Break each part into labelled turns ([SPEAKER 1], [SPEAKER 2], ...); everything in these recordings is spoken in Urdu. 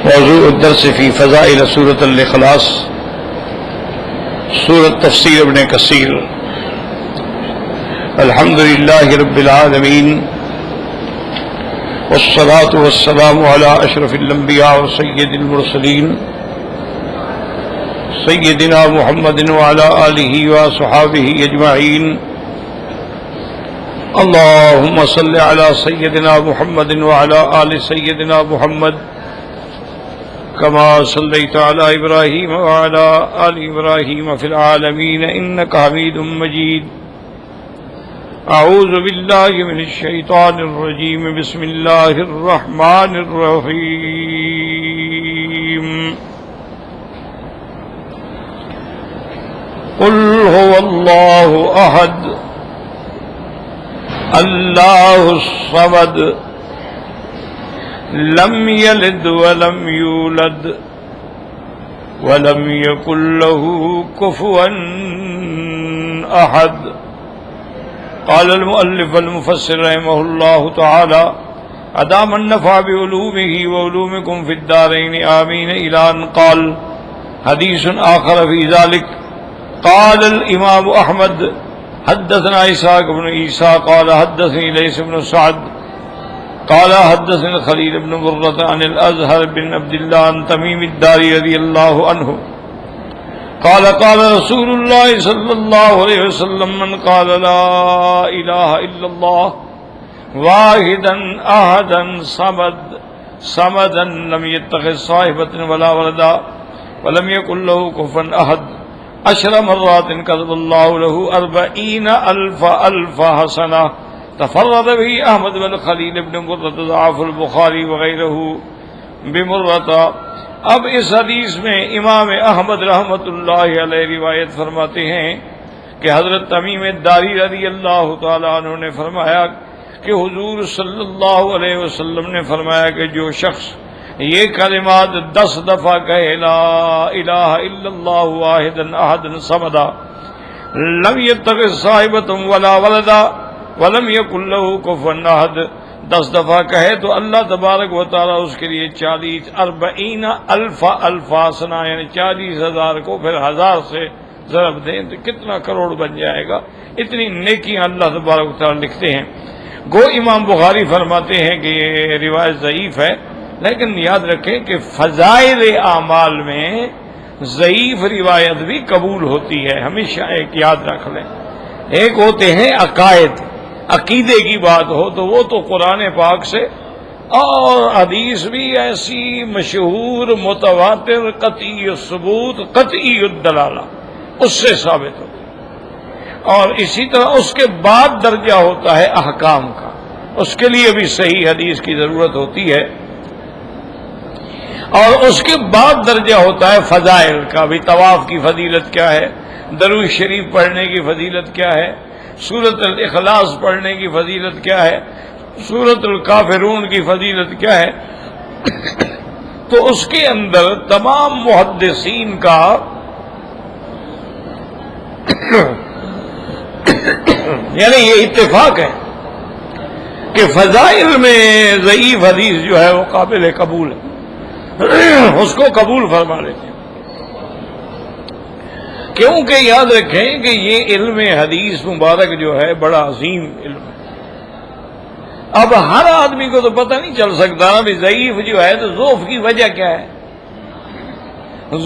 [SPEAKER 1] موضوع الدرس فی فضائل سورۃ الاخلاص، سورۃ تفسیر ابن کثیر۔ الحمد للہ رب العالمین، والصلاة والسلام علی اشرف الانبیاء وسید المرسلین سیدنا محمد وعلی آلہ وصحابہ اجمعین۔ اللهم صل على سيدنا محمد وعلى آل سيدنا محمد كما صليت على إبراهيم وعلى آل إبراهيم في العالمين إنك حميد مجيد۔ أعوذ بالله من الشيطان الرجيم، بسم الله الرحمن الرحيم۔ قل هو الله أحد اللہ الصمد لم یلد ولم یولد ولم یکن له کفوا احد۔ قال المؤلف المفسر رحمہ اللہ تعالی ادام النفع بعلومه وعلومكم في الدارين آمین الى ان قال۔ حدیث آخر فی ذلك قال الامام احمد حدثنا اسحاق بن عیسیٰ قال حدثني ليث بن سعد قال حدثنا خلیل بن مرة عن الازهر بن عبد الله عن تمیم الداری رضی اللہ عنہ قال قال رسول الله صلی اللہ علیہ وسلم من قال لا الہ الا اللہ واحدا احدا صمدا لم يتخذ صاحبة ولا ولدا ولم يكن له كفوا احد 10 مرات كتب الله له 40,000 حسنة تفرد به احمد بن خلیل بن مرة ضعف البخاری وغیرہ بمرة۔ اب اس حدیث میں امام احمد رحمۃ اللہ علیہ روایت فرماتے ہیں کہ حضرت تمیم الداری رضی اللہ تعالی عنہ نے فرمایا کہ حضور صلی اللہ علیہ وسلم نے فرمایا کہ جو شخص یہ کلمات 10 دفعہ کہے لا الہ الا اللہ واحدا احدا صمدا لم يتخذ صاحبة ولا ولدا ولم يكن له كفوا احد، 10 دفعہ کہے تو اللہ تبارک و تعالی اس کے لیے 40,000 حسنہ یعنی 40,000 کو پھر 1000 سے ضرب دیں تو کتنا کروڑ بن جائے گا۔ اتنی نیکیاں اللہ تبارک و تعالی لکھتے ہیں۔ گو امام بخاری فرماتے ہیں کہ یہ روایت ضعیف ہے، لیکن یاد رکھیں کہ فضائل اعمال میں ضعیف روایت بھی قبول ہوتی ہے، ہمیشہ ایک یاد رکھ لیں۔ ایک ہوتے ہیں عقائد، عقیدے کی بات ہو تو وہ تو قرآن پاک سے اور حدیث بھی ایسی مشہور متواتر قطعی الثبوت قطعی الدلالہ اس سے ثابت ہو، اور اسی طرح اس کے بعد درجہ ہوتا ہے احکام کا، اس کے لیے بھی صحیح حدیث کی ضرورت ہوتی ہے، اور اس کے بعد درجہ ہوتا ہے فضائل کا بھی۔ طواف کی فضیلت کیا ہے، درود شریف پڑھنے کی فضیلت کیا ہے، سورۃ الاخلاص پڑھنے کی فضیلت کیا ہے، سورۃ الکافرون کی فضیلت کیا ہے۔ تو اس کے اندر تمام محدثین کا یعنی یہ اتفاق ہے کہ فضائل میں ضعیف حدیث جو ہے وہ قابل قبول ہے، اس کو قبول فرما لیتے ہیں، کیونکہ یاد رکھیں کہ یہ علم حدیث مبارک جو ہے بڑا عظیم علم ہے۔ اب ہر آدمی کو تو پتہ نہیں چل سکتا نا بھی ضعیف جو ہے تو ضعف کی وجہ کیا ہے۔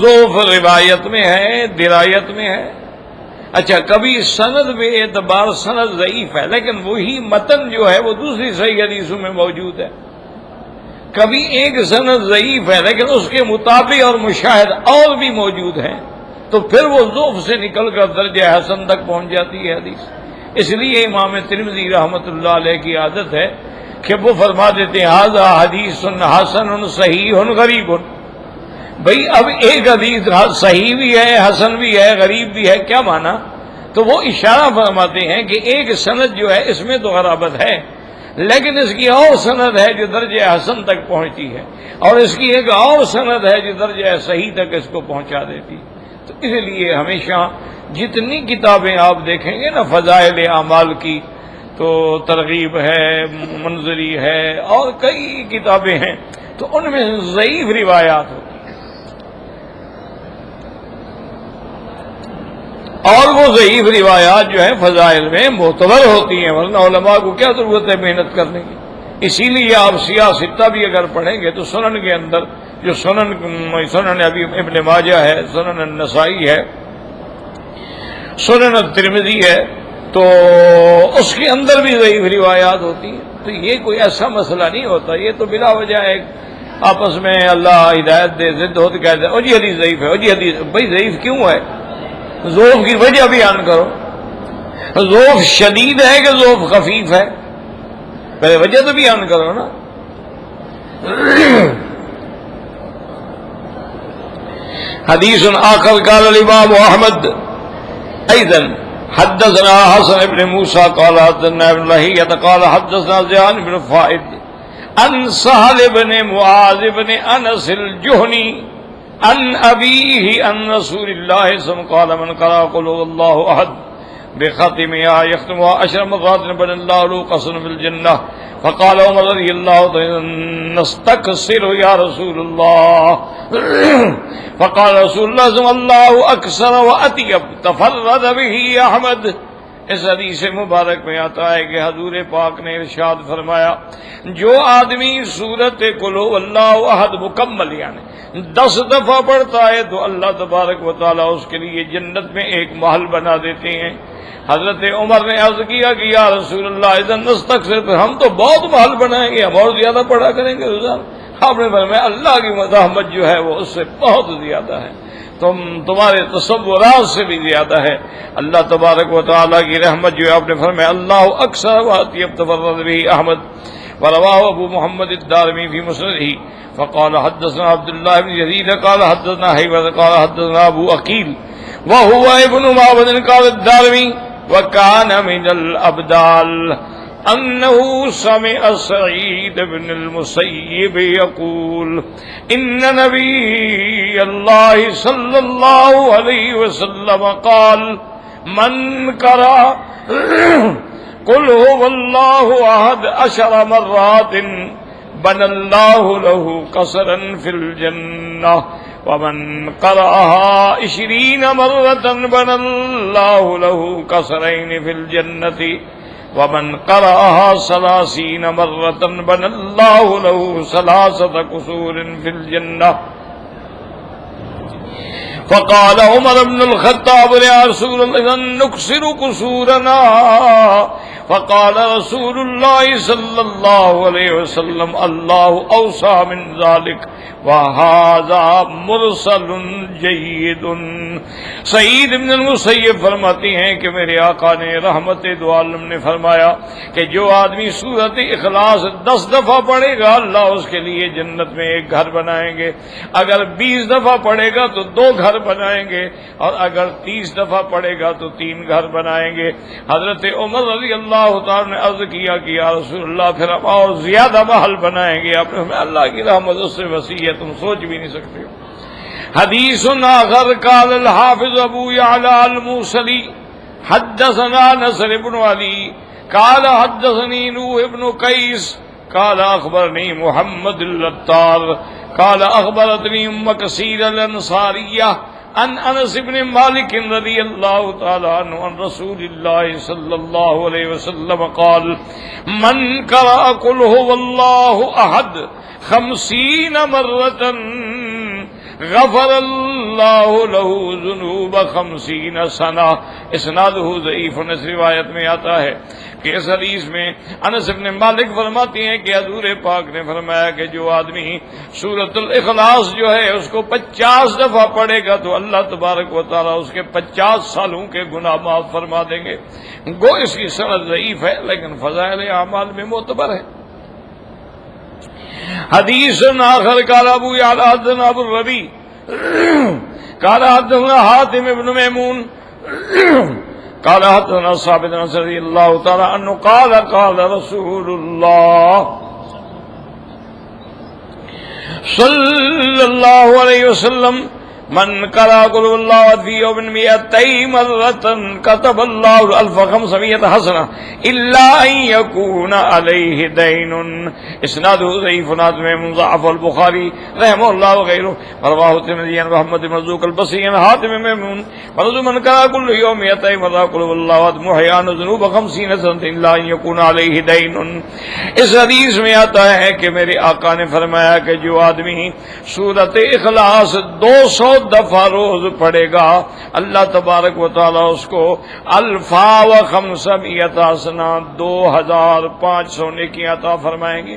[SPEAKER 1] ضعف روایت میں ہے، درایت میں ہے۔ اچھا کبھی سند بے اعتبار سند ضعیف ہے، لیکن وہی متن جو ہے وہ دوسری صحیح حدیثوں میں موجود ہے۔ کبھی ایک سند ضعیف ہے لیکن اس کے مطابق اور مشاہد اور بھی موجود ہیں، تو پھر وہ ضعف سے نکل کر درجہ حسن تک پہنچ جاتی ہے حدیث۔ اس لیے امام ترمذی رحمۃ اللہ علیہ کی عادت ہے کہ وہ فرما دیتے ہیں ھذا حدیث حسن صحیح غریب۔ بھئی اب ایک حدیث صحیح بھی ہے، حسن بھی ہے، غریب بھی ہے، کیا معنی؟ تو وہ اشارہ فرماتے ہیں کہ ایک سند جو ہے اس میں تو غرابت ہے، لیکن اس کی اور سند ہے جو درجہ حسن تک پہنچتی ہے، اور اس کی ایک اور سند ہے جو درجہ صحیح تک اس کو پہنچا دیتی۔ تو اس لیے ہمیشہ جتنی کتابیں آپ دیکھیں گے نا فضائل اعمال کی، تو تو ترغیب ہے، منظری ہے، اور کئی کتابیں ہیں، تو ان میں ضعیف روایات ہوتی ہیں، اور وہ ضعیف روایات جو ہیں فضائل میں معتبر ہوتی ہیں، ورنہ علماء کو کیا ضرورت ہے محنت کرنے کی۔ اسی لیے آپ سیاہ ستہ بھی اگر پڑھیں گے تو سنن کے اندر جو سنن ابی ابن ماجہ ہے، سنن النسائی ہے، سنن الترمذی ہے، تو اس کے اندر بھی ضعیف روایات ہوتی ہیں۔ تو یہ کوئی ایسا مسئلہ نہیں ہوتا، یہ تو بلا وجہ ایک آپس میں اللہ ہدایت دے ضد ہوتے کہتے ہیں او جی حدیث ضعیف ہے، او جی حدیث، بھائی ضعیف کیوں ہے؟ ضعف کی وجہ بیان کرو، ضعف شدید ہے کہ ضعف خفیف ہے، پہلے وجہ تو بیان کرو نا۔ حدیث آخر قال الامام احمد ايضا حدثنا حسن بن موسى قال حدثنا ابن لهيعة قال حدثنا زياد بن فائد عن سهل بن معاذ بن انس الجهني عن ابيه عن رسول الله صلى الله عليه وسلم قال من قرأ قل هو الله احد بختمها يختمها 10 مرات بنى الله له قصرا في الجنة. فقال عمر رضي الله عنه نستكثر يا رسول الله. فقال رسول الله صلى الله اكثر واطيب تفرد به احمد. اس حدیث مبارک میں آتا ہے کہ حضور پاک نے ارشاد فرمایا جو آدمی سورت قل هو اللہ احد مکمل یعنی 10 دفعہ پڑھتا ہے تو اللہ تبارک و تعالی اس کے لیے جنت میں ایک محل بنا دیتے ہیں۔ حضرت عمر نے عرض کیا کہ یا رسول اللہ اذن نستکثر، ہم تو بہت محل بنائیں گے، ہم اور زیادہ پڑھا کریں گے۔ آپ نے فرمایا اللہ کی مزاحمت جو ہے وہ اس سے بہت زیادہ ہے، تمہارے تصورات سے بھی زیادہ ہے۔ اللہ تبارک و تعالیٰ کی رحمت جو ہے، آپ نے فرمایا اللہ اکثر واطیب تفرد به احمد ورواه ابو محمد الدارمی فی مسنده فقال حدثنا عبد الله بن يزيد قال حدثنا حيوة قال حدثنا ابو عقيل وهو ابن معبد قال الدارمی وكان من الابدال انه سمع سعيد بن المسيب يقول ان نبي الله صلى الله عليه وسلم قال من قرأ قل هو الله احد 10 مرات بنى الله له قصرا في الجنة ومن قرأها 20 مرة بنى الله له قصرين في الجنة ومن قرأها 30 مرة بنى الله له 3 قصور في الجنة. فقال عمر بن الخطاب يا رسول الله نكسر قصورنا. فقال رسول الله صلى الله عليه وسلم الله أوسع من ذلك وهذا مرسل جيد. سعید بن المسیب فرماتے ہیں کہ میرے آقا نے رحمت دو عالم نے فرمایا کہ جو آدمی سورت اخلاص 10 دفعہ پڑھے گا اللہ اس کے لیے جنت میں ایک گھر بنائیں گے، اگر 20 دفعہ پڑھے گا تو 2 گھر بنائیں گے، اور اگر 30 دفعہ پڑھے گا تو 3 گھر بنائیں گے۔ حضرت عمر رضی اللہ تعالیٰ نے عرض کیا کہ یا رسول اللہ پھر ہم اور زیادہ محل بنائیں گے۔ آپ نے اللہ کی رحمت اس سے وسیع ہے، تم سوچ بھی نہیں سکتے۔ حدیث آخر قال الحافظ ابو یعلا الموصلی حدثنا نصر بن علی قال حدثنی نوح بن قیس قال اخبرنی محمد العطار قال اخبرتنی ام کثیر الانصاریہ عن انس بن مالک رضی اللہ تعالی عنہ عن رسول اللہ صلی اللہ علیہ وسلم قال من قرأ قل هو اللہ احد 50 مرة غفر اللہ له ذنوب 50 سنہ. اسنادہ ضعیف. اس روایت میں آتا ہے کہ اس حدیث میں انس بن مالک فرماتے ہیں کہ حضور پاک نے فرمایا کہ جو آدمی سورۃ الاخلاص جو ہے اس کو 50 دفعہ پڑھے گا تو اللہ تبارک و تعالیٰ اس کے 50 سالوں کے گناہ معاف فرما دیں گے. گو اس کی سند ضعیف ہے لیکن فضائل اعمال میں معتبر ہے. حدیث آخر قال ابو یعلا حدثنا ابو الربیع قال حدثنا حاتم بن میمون قال حدثنا ثابت رضی اللہ تعالی عنہ قال قال رسول اللہ صلی اللہ علیہ وسلم من قرأ قل هو الله أحد في يوم 200 مرة كتب الله 1500 حسنة إلا أن يكون عليه دين. اسناده ضعيف من ضعف البخاري رحمه الله وغيره. رواه الترمذي عن محمد بن مرزوق البصري عن حاتم بن ميمون من قرأ كل يوم 200 مرة قل هو الله أحد محيا عنه ذنوب 50 سنة إلا أن يكون عليه دين. اس حدیث میں آتا ہے کہ میرے آقا نے فرمایا کہ جو آدمی سورۃ اخلاص 200 دفعہ روز پڑھے گا اللہ تبارک و تعالی اس کو الفا و 500 حسنہ 2500 نیکیاں عطا فرمائیں گے.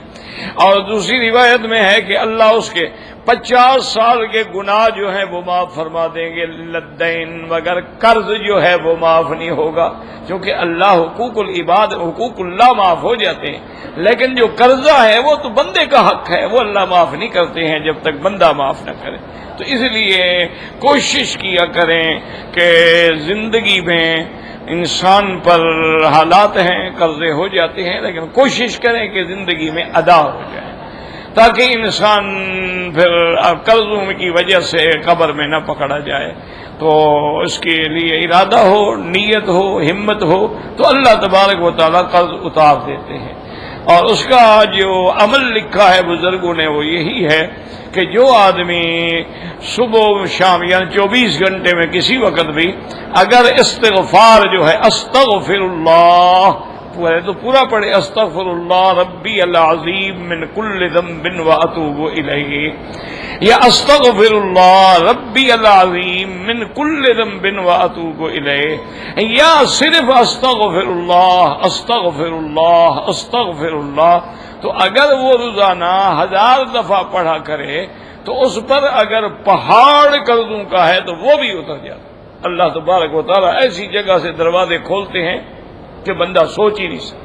[SPEAKER 1] اور دوسری روایت میں ہے کہ اللہ اس کے 50 سال کے گناہ جو ہیں وہ معاف فرما دیں گے لدین، مگر قرض جو ہے وہ معاف نہیں ہوگا، کیونکہ اللہ حقوق العباد حقوق اللہ معاف ہو جاتے ہیں، لیکن جو قرضہ ہے وہ تو بندے کا حق ہے، وہ اللہ معاف نہیں کرتے ہیں جب تک بندہ معاف نہ کرے. تو اس لیے کوشش کیا کریں کہ زندگی میں انسان پر حالات ہیں قرضے ہو جاتے ہیں، لیکن کوشش کریں کہ زندگی میں ادا ہو جائے تاکہ انسان پھر قرضوں کی وجہ سے قبر میں نہ پکڑا جائے. تو اس کے لیے ارادہ ہو، نیت ہو، ہمت ہو تو اللہ تبارک و تعالیٰ قرض اتار دیتے ہیں. اور اس کا جو عمل لکھا ہے بزرگوں نے وہ یہی ہے کہ جو آدمی صبح و شام یعنی 24 گھنٹے میں کسی وقت بھی اگر استغفار جو ہے استغفر اللہ تو پورا پڑھے استغفر اللہ ربی العظیم من کل ذنب واتوب الیہ، یا استغفر اللہ ربی العظیم من کل ذنب واتوب الیہ، یا صرف استغفر اللہ استغفر اللہ استغفر اللہ. تو اگر وہ روزانہ 1000 دفعہ پڑھا کرے تو اس پر اگر پہاڑ قرضوں کا ہے تو وہ بھی اتر جاتا. اللہ تبارک و تعالیٰ ایسی جگہ سے دروازے کھولتے ہیں کہ بندہ سوچ ہی نہیں سکتا.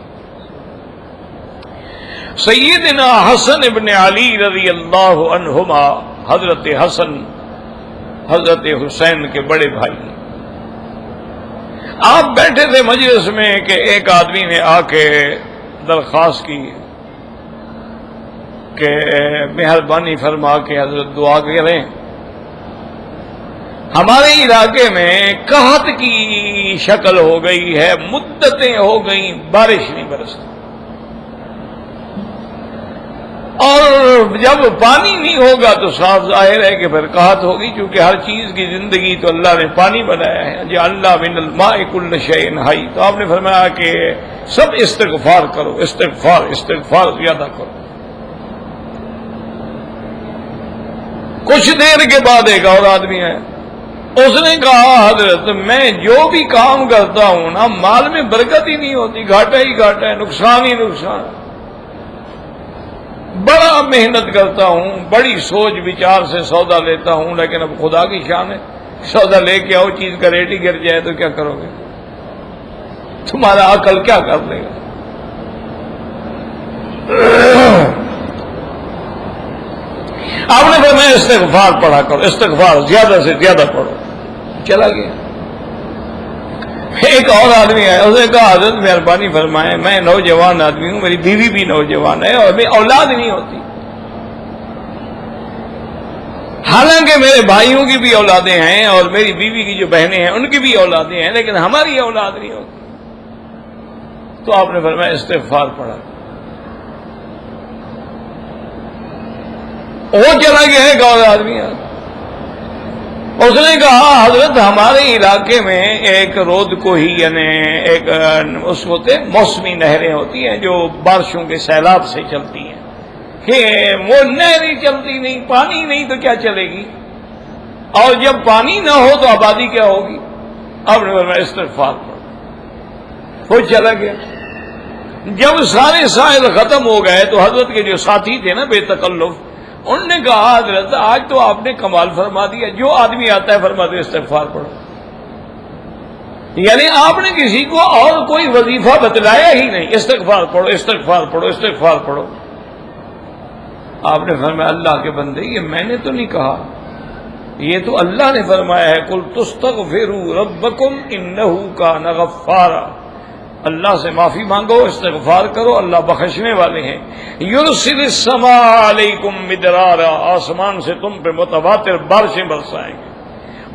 [SPEAKER 1] سیدنا حسن ابن علی رضی اللہ عنہما، حضرت حسن حضرت حسین کے بڑے بھائی، آپ بیٹھے تھے مجلس میں کہ ایک آدمی نے آ کے درخواست کی کہ مہربانی فرما کے حضرت دعا کریں، ہمارے علاقے میں قحط کی شکل ہو گئی ہے، مدتیں ہو گئیں بارش نہیں برستی، اور جب پانی نہیں ہوگا تو صاف ظاہر ہے کہ پھر قحط ہوگی، کیونکہ ہر چیز کی زندگی تو اللہ نے پانی بنایا ہے. جعلنا من الماء كل شيء حي. تو آپ نے فرمایا کہ سب استغفار کرو، استغفار استغفار زیادہ کرو. کچھ دیر کے بعد ایک اور آدمی ہے، اس نے کہا حضرت میں جو بھی کام کرتا ہوں نا مال میں برکت ہی نہیں ہوتی، گھاٹا ہی گھاٹا ہے، نقصان ہی نقصان. بڑا محنت کرتا ہوں، بڑی سوچ بچار سے سودا لیتا ہوں، لیکن اب خدا کی شان ہے سودا لے کے آؤ چیز کا ریٹ ہی گر جائے تو کیا کرو گے؟ تمہارا عقل کیا کر لے گا؟ آپ نے فرمایا استغفار پڑھا کرو، استغفار زیادہ سے زیادہ پڑھو. چلا گیا. ایک اور آدمی ہے، اس نے کہا حضرت مہربانی فرمائیں میں نوجوان آدمی ہوں، میری بیوی بھی نوجوان ہے اور میری اولاد نہیں ہوتی، حالانکہ میرے بھائیوں کی بھی اولادیں ہیں اور میری بیوی کی جو بہنیں ہیں ان کی بھی اولادیں ہیں، لیکن ہماری اولاد نہیں ہوتی. تو آپ نے فرمایا استغفار پڑھا. وہ چلا گیا ایک اور آدمی ہے، اس نے کہا حضرت ہمارے علاقے میں ایک رود کو ہی یعنی ایک اس ہوتے موسمی نہریں ہوتی ہیں جو بارشوں کے سیلاب سے چلتی ہیں، کہ وہ نہریں چلتی نہیں، پانی نہیں تو کیا چلے گی، اور جب پانی نہ ہو تو آبادی کیا ہوگی؟ اب نے فرمایا استغفار پڑھو. وہ چلا گیا. جب سارے سائل ختم ہو گئے تو حضرت کے جو ساتھی تھے نا بے تکلف، انہوں نے کہا حضرت آج تو آپ نے کمال فرما دیا، جو آدمی آتا ہے فرماتے استغفار پڑھو. یعنی آپ نے کسی کو اور کوئی وظیفہ بتلایا ہی نہیں، استغفار پڑھو استغفار پڑھو استغفار پڑھو. آپ نے فرمایا اللہ کے بندے یہ میں نے تو نہیں کہا، یہ تو اللہ نے فرمایا ہے قل تستغفروا ربکم انہ کان غفارا. اللہ سے معافی مانگو، استغفار کرو، اللہ بخشنے والے ہیں. یرسل السماء علیکم مدرارا، آسمان سے تم پہ متواتر بارشیں برسائیں گے.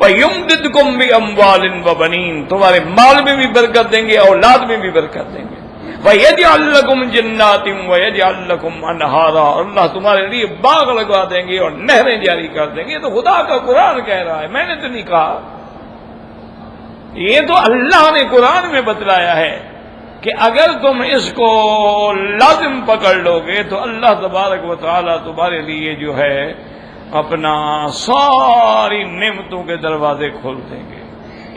[SPEAKER 1] وَيُمْدِدْكُمْ بِأَمْوَالٍ وَبَنِينَ، تمہارے مال میں بھی برکت دیں گے، اولاد میں بھی برکت دیں گے۔ وَيَجْعَلْ لَكُمْ جَنَّاتٍ وَيَجْعَلْ لَكُمْ أَنْهَارًا، اللہ تمہارے لیے باغ لگوا دیں گے اور نہریں جاری کر دیں گے۔ یہ تو خدا کا قرآن کہہ رہا ہے، میں نے تو نہیں کہا، یہ تو اللہ نے قرآن میں بتلایا ہے کہ اگر تم اس کو لازم پکڑ لو گے تو اللہ تبارک و تعالی تمہارے لیے جو ہے اپنا ساری نعمتوں کے دروازے کھول دیں گے۔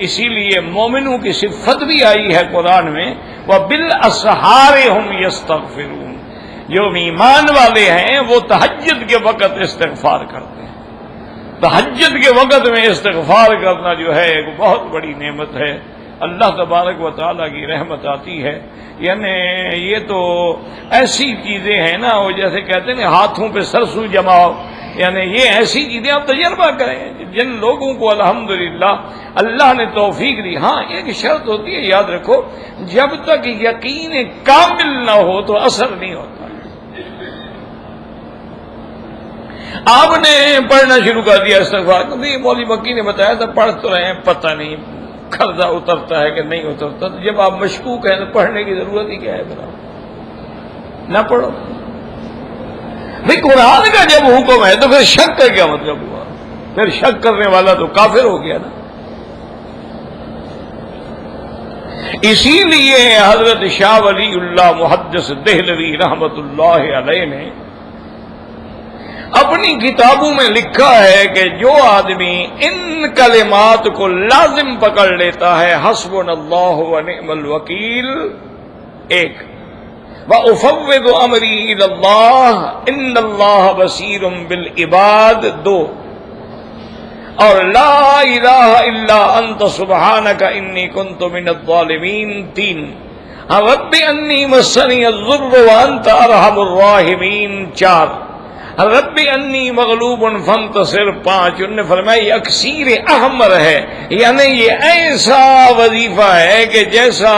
[SPEAKER 1] اسی لیے مومنوں کی صفت بھی آئی ہے قرآن میں، وَبِالْأَسْحَارِ هُمْ يَسْتَغْفِرُونَ، جو ایمان والے ہیں وہ تہجد کے وقت استغفار کرتے ہیں۔ تہجد کے وقت میں استغفار کرنا جو ہے ایک بہت بڑی نعمت ہے، اللہ تبارک و تعالیٰ کی رحمت آتی ہے۔ یعنی یہ تو ایسی چیزیں ہیں نا، وہ جیسے کہتے ہیں ہاتھوں پہ سرسوں جماؤ، یعنی یہ ایسی چیزیں آپ تجربہ کریں جن لوگوں کو الحمدللہ اللہ نے توفیق دی۔ ہاں ایک شرط ہوتی ہے، یاد رکھو، جب تک یقین کامل نہ ہو تو اثر نہیں ہوتا۔ آپ نے پڑھنا شروع کر دیا استغفار، کیونکہ مولوی مکی نے بتایا تھا پڑھ تو رہے ہیں، پتہ نہیں قرضہ اترتا ہے کہ نہیں اترتا، تو جب آپ مشکوک ہیں تو پڑھنے کی ضرورت ہی کیا ہے؟ پھر نہ پڑھو بھئی، قرآن کا جب حکم ہے تو پھر شک کا کیا مطلب ہوا؟ پھر شک کرنے والا تو کافر ہو گیا نا۔ اسی لیے حضرت شاہ ولی اللہ محدث دہلوی رحمت اللہ علیہ نے اپنی کتابوں میں لکھا ہے کہ جو آدمی ان کلمات کو لازم پکڑ لیتا ہے، حسبنا اللہ ونعم الوکیل ایک، وَأُفَوِّضُ أَمْرِي إِلَى اللَّهِ إِنَّ اللَّهَ بَصِيرٌ بِالْعِبَادِ دو، اور لا الہ الا انت سبحانک انی کنت من الظالمین تین، رب انی مسنی الضر وانت ارحم الراحمین چار، رب انی مغلوب فانتصر پانچ۔ انہوں نے فرمایا یہ اکثیر احمر ہے، یعنی یہ ایسا وظیفہ ہے کہ جیسا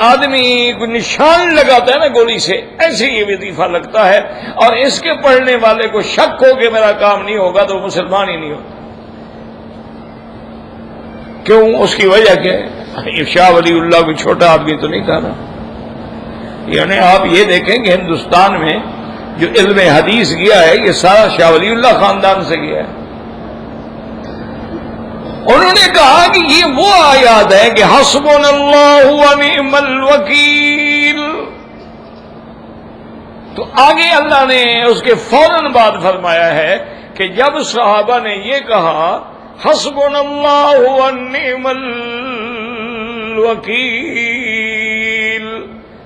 [SPEAKER 1] آدمی کوئی نشان لگاتا ہے نا گولی سے، ایسے یہ وظیفہ لگتا ہے، اور اس کے پڑھنے والے کو شک ہو کہ میرا کام نہیں ہوگا تو وہ مسلمان ہی نہیں ہوتا۔ کیوں؟ اس کی وجہ کیا ہے؟ شاہ ولی اللہ کو چھوٹا آدمی تو نہیں تھا نا۔ یعنی آپ یہ دیکھیں کہ ہندوستان میں جو علم حدیث گیا ہے یہ سارا شاہ ولی اللہ خاندان سے گیا ہے۔ انہوں نے کہا کہ یہ وہ آیات ہے کہ حسبنا اللہ ونعم الوکیل، تو آگے اللہ نے اس کے فوراً بعد فرمایا ہے کہ جب صحابہ نے یہ کہا حسبنا اللہ ونعم الوکیل،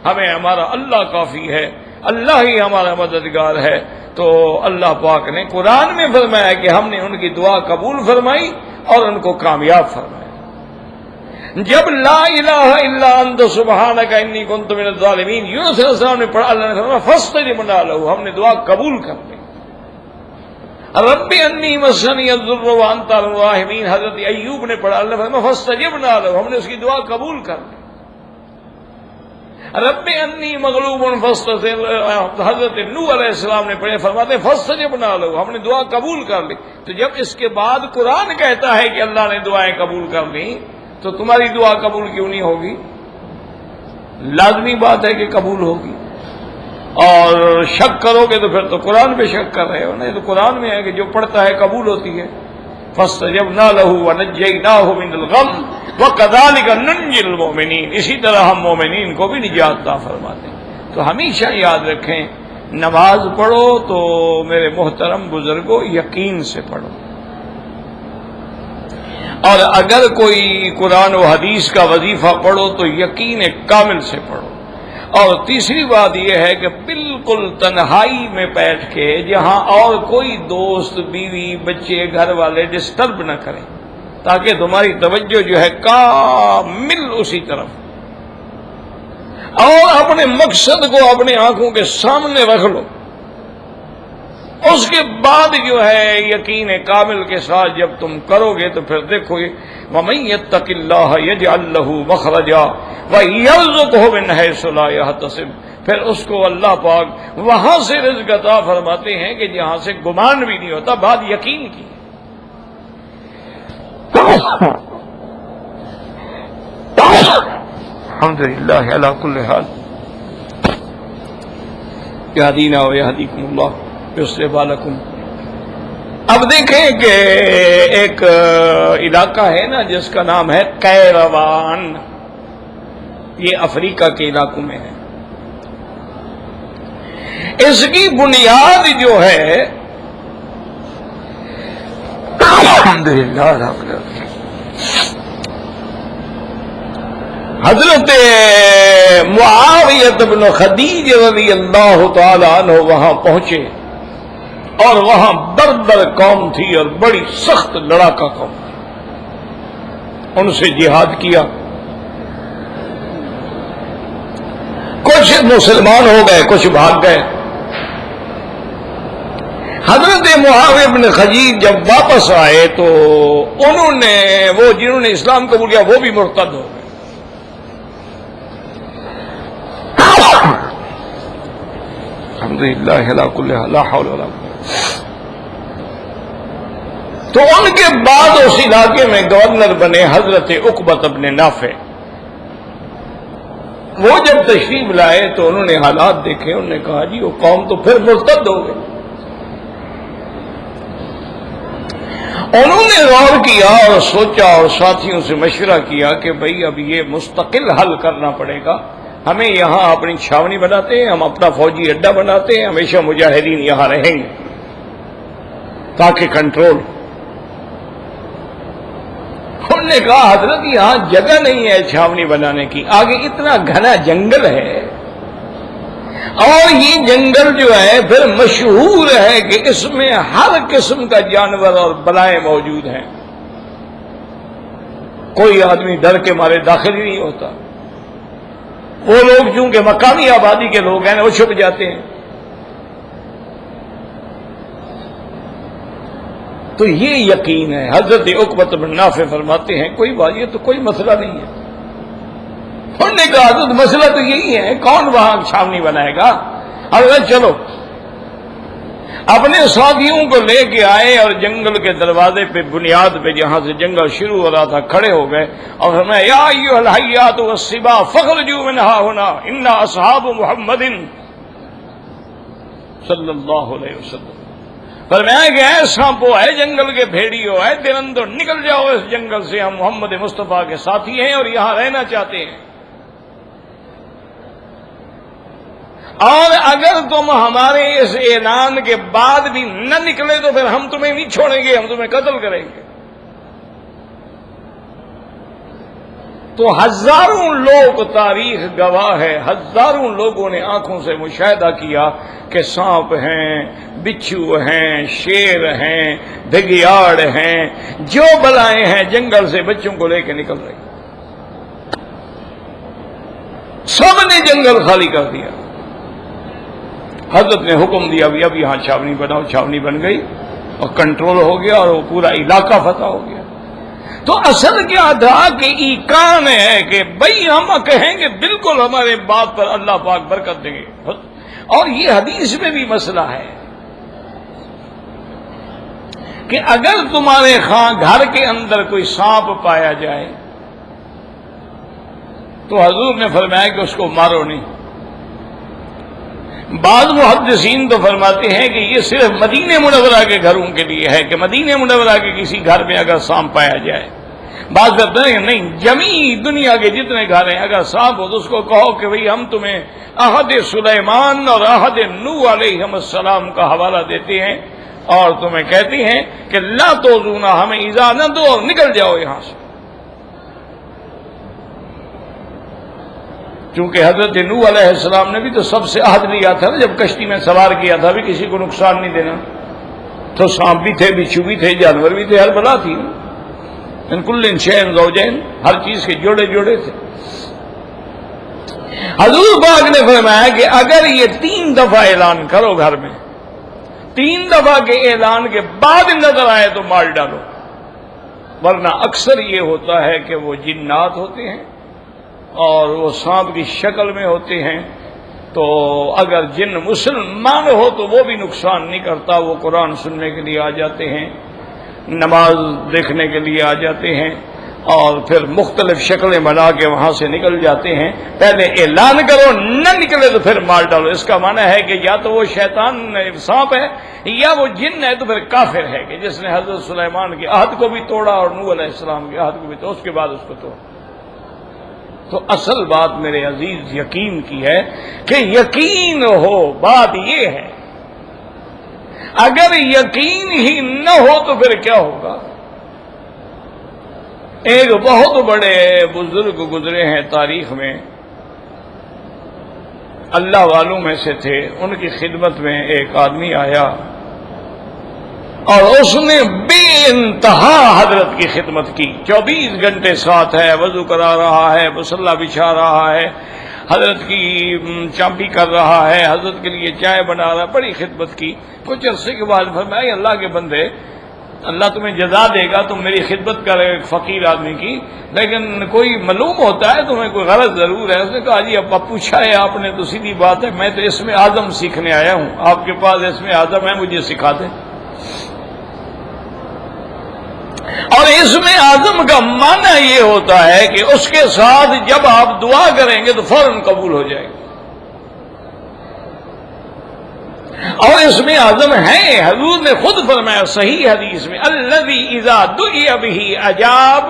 [SPEAKER 1] ہمیں ہمارا اللہ کافی ہے، اللہ ہی ہمارا مددگار ہے، تو اللہ پاک نے قرآن میں فرمایا کہ ہم نے ان کی دعا قبول فرمائی اور ان کو کامیاب فرمایا۔ جب لا الہ الا انت سبحانک انی کنت من الظالمین یونس علیہ السلام نے پڑھا، اللہ نے فرمایا فاستجبنا لہ، ہم نے دعا قبول کر لی۔ رب انی مسنی الضر وانت ارحم الراحمین، حضرت ایوب نے پڑھا، اللہ نے فرمایا فاستجبنا لہ، ہم نے اس کی دعا قبول کر لی۔ رب انی مغلوب فاستنصر، حضرت نوح علیہ السلام نے پڑھے، فرماتے فاستجبنا لہ، ہم نے دعا قبول کر لی۔ تو جب اس کے بعد قرآن کہتا ہے کہ اللہ نے دعائیں قبول کر لی، تو تمہاری دعا قبول کیوں نہیں ہوگی؟ لازمی بات ہے کہ قبول ہوگی، اور شک کرو گے تو پھر تو قرآن پہ شک کر رہے ہو نا۔ یہ تو قرآن میں ہے کہ جو پڑھتا ہے قبول ہوتی ہے۔ فاستجبنا لہ ونجیناہ من الغم وکذالک ننجی المؤمنین، اسی طرح ہم مومنین کو بھی نجات عطا فرماتے ہیں۔ تو ہمیشہ یاد رکھیں، نماز پڑھو تو میرے محترم بزرگوں یقین سے پڑھو، اور اگر کوئی قرآن و حدیث کا وظیفہ پڑھو تو یقین کامل سے پڑھو۔ اور تیسری بات یہ ہے کہ بالکل تنہائی میں بیٹھ کے، جہاں اور کوئی دوست بیوی بچے گھر والے ڈسٹرب نہ کریں، تاکہ تمہاری توجہ جو ہے کامل اسی طرف، اور اپنے مقصد کو اپنے آنکھوں کے سامنے رکھ لو۔ اس کے بعد جو ہے یقین کامل کے ساتھ جب تم کرو گے تو پھر دیکھو گے وَمَن يَتَّقِ اللَّهَ يَجْعَل لَّهُ مَخْرَجًا وَيَرْزُقْهُ مِنْ حَيْثُ لَا يَحْتَسِبُ، پھر اس کو اللہ پاک وہاں سے رزق عطا فرماتے ہیں کہ جہاں سے گمان بھی نہیں ہوتا۔ بات یقین کی، الحمدللہ علی کل حال یہدینا و یہدیکم اللہ یصلح بالکم۔ اب دیکھیں کہ ایک علاقہ ہے نا جس کا نام ہے قیروان، یہ افریقہ کے علاقوں میں ہے۔ اس کی بنیاد جو ہے الحمدللہ حضرت معاویہ بن خدیج رضی اللہ تعالی عنہ وہاں پہنچے، اور وہاں بردر قوم تھی اور بڑی سخت لڑاکا قوم تھی، ان سے جہاد کیا، کچھ مسلمان ہو گئے، کچھ بھاگ گئے۔ حضرت معاویہ بن خدیج جب واپس آئے تو انہوں نے وہ جنہوں نے اسلام قبول کیا وہ بھی مرتد ہو گئے۔ الحمدللہ علی کل حال لا حول ولا قوۃ۔ تو ان کے بعد اس علاقے میں گورنر بنے حضرت عقبہ بن نافع۔ وہ جب تشریف لائے تو انہوں نے حالات دیکھے، انہوں نے کہا جی وہ قوم تو پھر مرتد ہو گئی۔ انہوں نے غور کیا اور سوچا اور ساتھیوں سے مشورہ کیا کہ بھئی اب یہ مستقل حل کرنا پڑے گا، ہمیں یہاں اپنی چھاونی بناتے ہیں، ہم اپنا فوجی اڈا بناتے ہیں، ہمیشہ مجاہدین یہاں رہیں گے تاکہ کنٹرول۔ انہوں نے کہا حضرت یہاں جگہ نہیں ہے چھاونی بنانے کی، آگے اتنا گھنا جنگل ہے، اور یہ جنگل جو ہے پھر مشہور ہے کہ اس میں ہر قسم کا جانور اور بلائیں موجود ہیں، کوئی آدمی ڈر کے مارے داخل ہی نہیں ہوتا۔ وہ لوگ چونکہ مقامی آبادی کے لوگ ہیں وہ چھپ جاتے ہیں۔ تو یہ یقین ہے۔ حضرت عقبہ بن نافع فرماتے ہیں کوئی بات، یہ تو کوئی مسئلہ نہیں ہے۔ انہوں نے کہا حضرت مسئلہ تو یہی ہے، کون وہاں چھاونی بنائے گا؟ حضرت چلو، اپنے ساتھیوں کو لے کے آئے اور جنگل کے دروازے پہ بنیاد پہ جہاں سے جنگل شروع ہو رہا تھا کھڑے ہو گئے اور فرمایا یا ایھا الحیات والسباع فاخرجوا من ھاہنا انا اصحاب محمد صلی اللہ علیہ وسلم۔ فرمایا کہ اے سانپو، اے جنگل کے بھیڑیو، اے درندو، نکل جاؤ اس جنگل سے، ہم محمد مصطفیٰ کے ساتھی ہیں اور یہاں رہنا چاہتے ہیں، اور اگر تم ہمارے اس اعلان کے بعد بھی نہ نکلے تو پھر ہم تمہیں نہیں چھوڑیں گے، ہم تمہیں قتل کریں گے۔ تو ہزاروں لوگ، تاریخ گواہ ہے، ہزاروں لوگوں نے آنکھوں سے مشاہدہ کیا کہ سانپ ہیں، بچھو ہیں، شیر ہیں، بھگیاڑ ہیں، جو بلائیں ہیں جنگل سے بچوں کو لے کے نکل رہی، سب نے جنگل خالی کر دیا۔ حضرت نے حکم دیا اب یہاں چھاونی بناؤ، چھاونی بن گئی اور کنٹرول ہو گیا اور وہ پورا علاقہ فتح ہو گیا۔ تو اصل کیا تھا کہ ایقان ہے کہ بھئی ہم کہیں گے بالکل ہمارے بات پر اللہ پاک برکت دیں گے، اور یہ حدیث میں بھی مسئلہ ہے کہ اگر تمہارے گھر کے اندر کوئی سانپ پایا جائے تو حضور نے فرمایا کہ اس کو مارو نہیں۔ بعض محدثین تو فرماتے ہیں کہ یہ صرف مدینہ منورہ کے گھروں کے لیے ہے کہ مدینہ منورہ کے کسی گھر میں اگر سانپ پایا جائے۔ بعض کہتے ہیں نہیں، جمیع دنیا کے جتنے گھر ہیں اگر سانپ ہو تو اس کو کہو کہ بھئی ہم تمہیں عہد سلیمان اور عہد نوح علیہ السلام کا حوالہ دیتے ہیں اور تمہیں کہتے ہیں کہ لا توذونا، ہمیں ایذا نہ دو اور نکل جاؤ یہاں سے۔ چونکہ حضرت نوح علیہ السلام نے بھی تو سب سے عہد لیا تھا نا، جب کشتی میں سوار کیا تھا بھی کسی کو نقصان نہیں دینا، تو سانپ بھی تھے، بچھو بھی تھے، جانور بھی تھے، ہر بلا تھی، ان کل شیء زوجین، ہر چیز کے جوڑے جوڑے تھے۔ حضور پاک نے فرمایا کہ اگر یہ 3 دفعہ اعلان کرو گھر میں، 3 دفعہ کے اعلان کے بعد نظر آئے تو مار ڈالو، ورنہ اکثر یہ ہوتا ہے کہ وہ جنات ہوتے ہیں اور وہ سانپ کی شکل میں ہوتے ہیں، تو اگر جن مسلمان ہو تو وہ بھی نقصان نہیں کرتا، وہ قرآن سننے کے لیے آ جاتے ہیں۔ نماز دیکھنے کے لیے آ جاتے ہیں اور پھر مختلف شکلیں بنا کے وہاں سے نکل جاتے ہیں. پہلے اعلان کرو، نہ نکلے تو پھر مار ڈالو. اس کا معنی ہے کہ یا تو وہ شیطان سانپ ہے یا وہ جن ہے، تو پھر کافر ہے کہ جس نے حضرت سلیمان کے عہد کو بھی توڑا اور نوح علیہ السلام کے عہد کو بھی توڑا، اس کے بعد اس کو توڑا. تو اصل بات میرے عزیز یقین کی ہے کہ یقین ہو. بات یہ ہے اگر یقین ہی نہ ہو تو پھر کیا ہوگا؟ ایک بہت بڑے بزرگ گزرے ہیں تاریخ میں، اللہ والوں میں سے تھے. ان کی خدمت میں ایک آدمی آیا اور اس نے بے انتہا حضرت کی خدمت کی. 24 گھنٹے ساتھ ہے، وضو کرا رہا ہے، مصلی بچھا رہا ہے، حضرت کی چامپی کر رہا ہے، حضرت کے لیے چائے بنا رہا ہے، بڑی خدمت کی. کچھ عرصے کے بعد فرمایا اللہ کے بندے، اللہ تمہیں جزا دے گا، تم میری خدمت کر رہے ایک فقیر آدمی کی، لیکن کوئی معلوم ہوتا ہے تمہیں کوئی غرض ضرور ہے. اس نے کہا جی اب پوچھا ہے آپ نے تو سیدھی بات ہے، میں تو اسم اعظم سیکھنے آیا ہوں، آپ کے پاس اسم اعظم ہے، مجھے سکھا دیں. اور اسم اعظم کا معنی یہ ہوتا ہے کہ اس کے ساتھ جب آپ دعا کریں گے تو فوراً قبول ہو جائے گا. اور اسم اعظم ہے، حضور نے خود فرمایا صحیح حدیث میں، الذی اذا دعی بہ اجاب،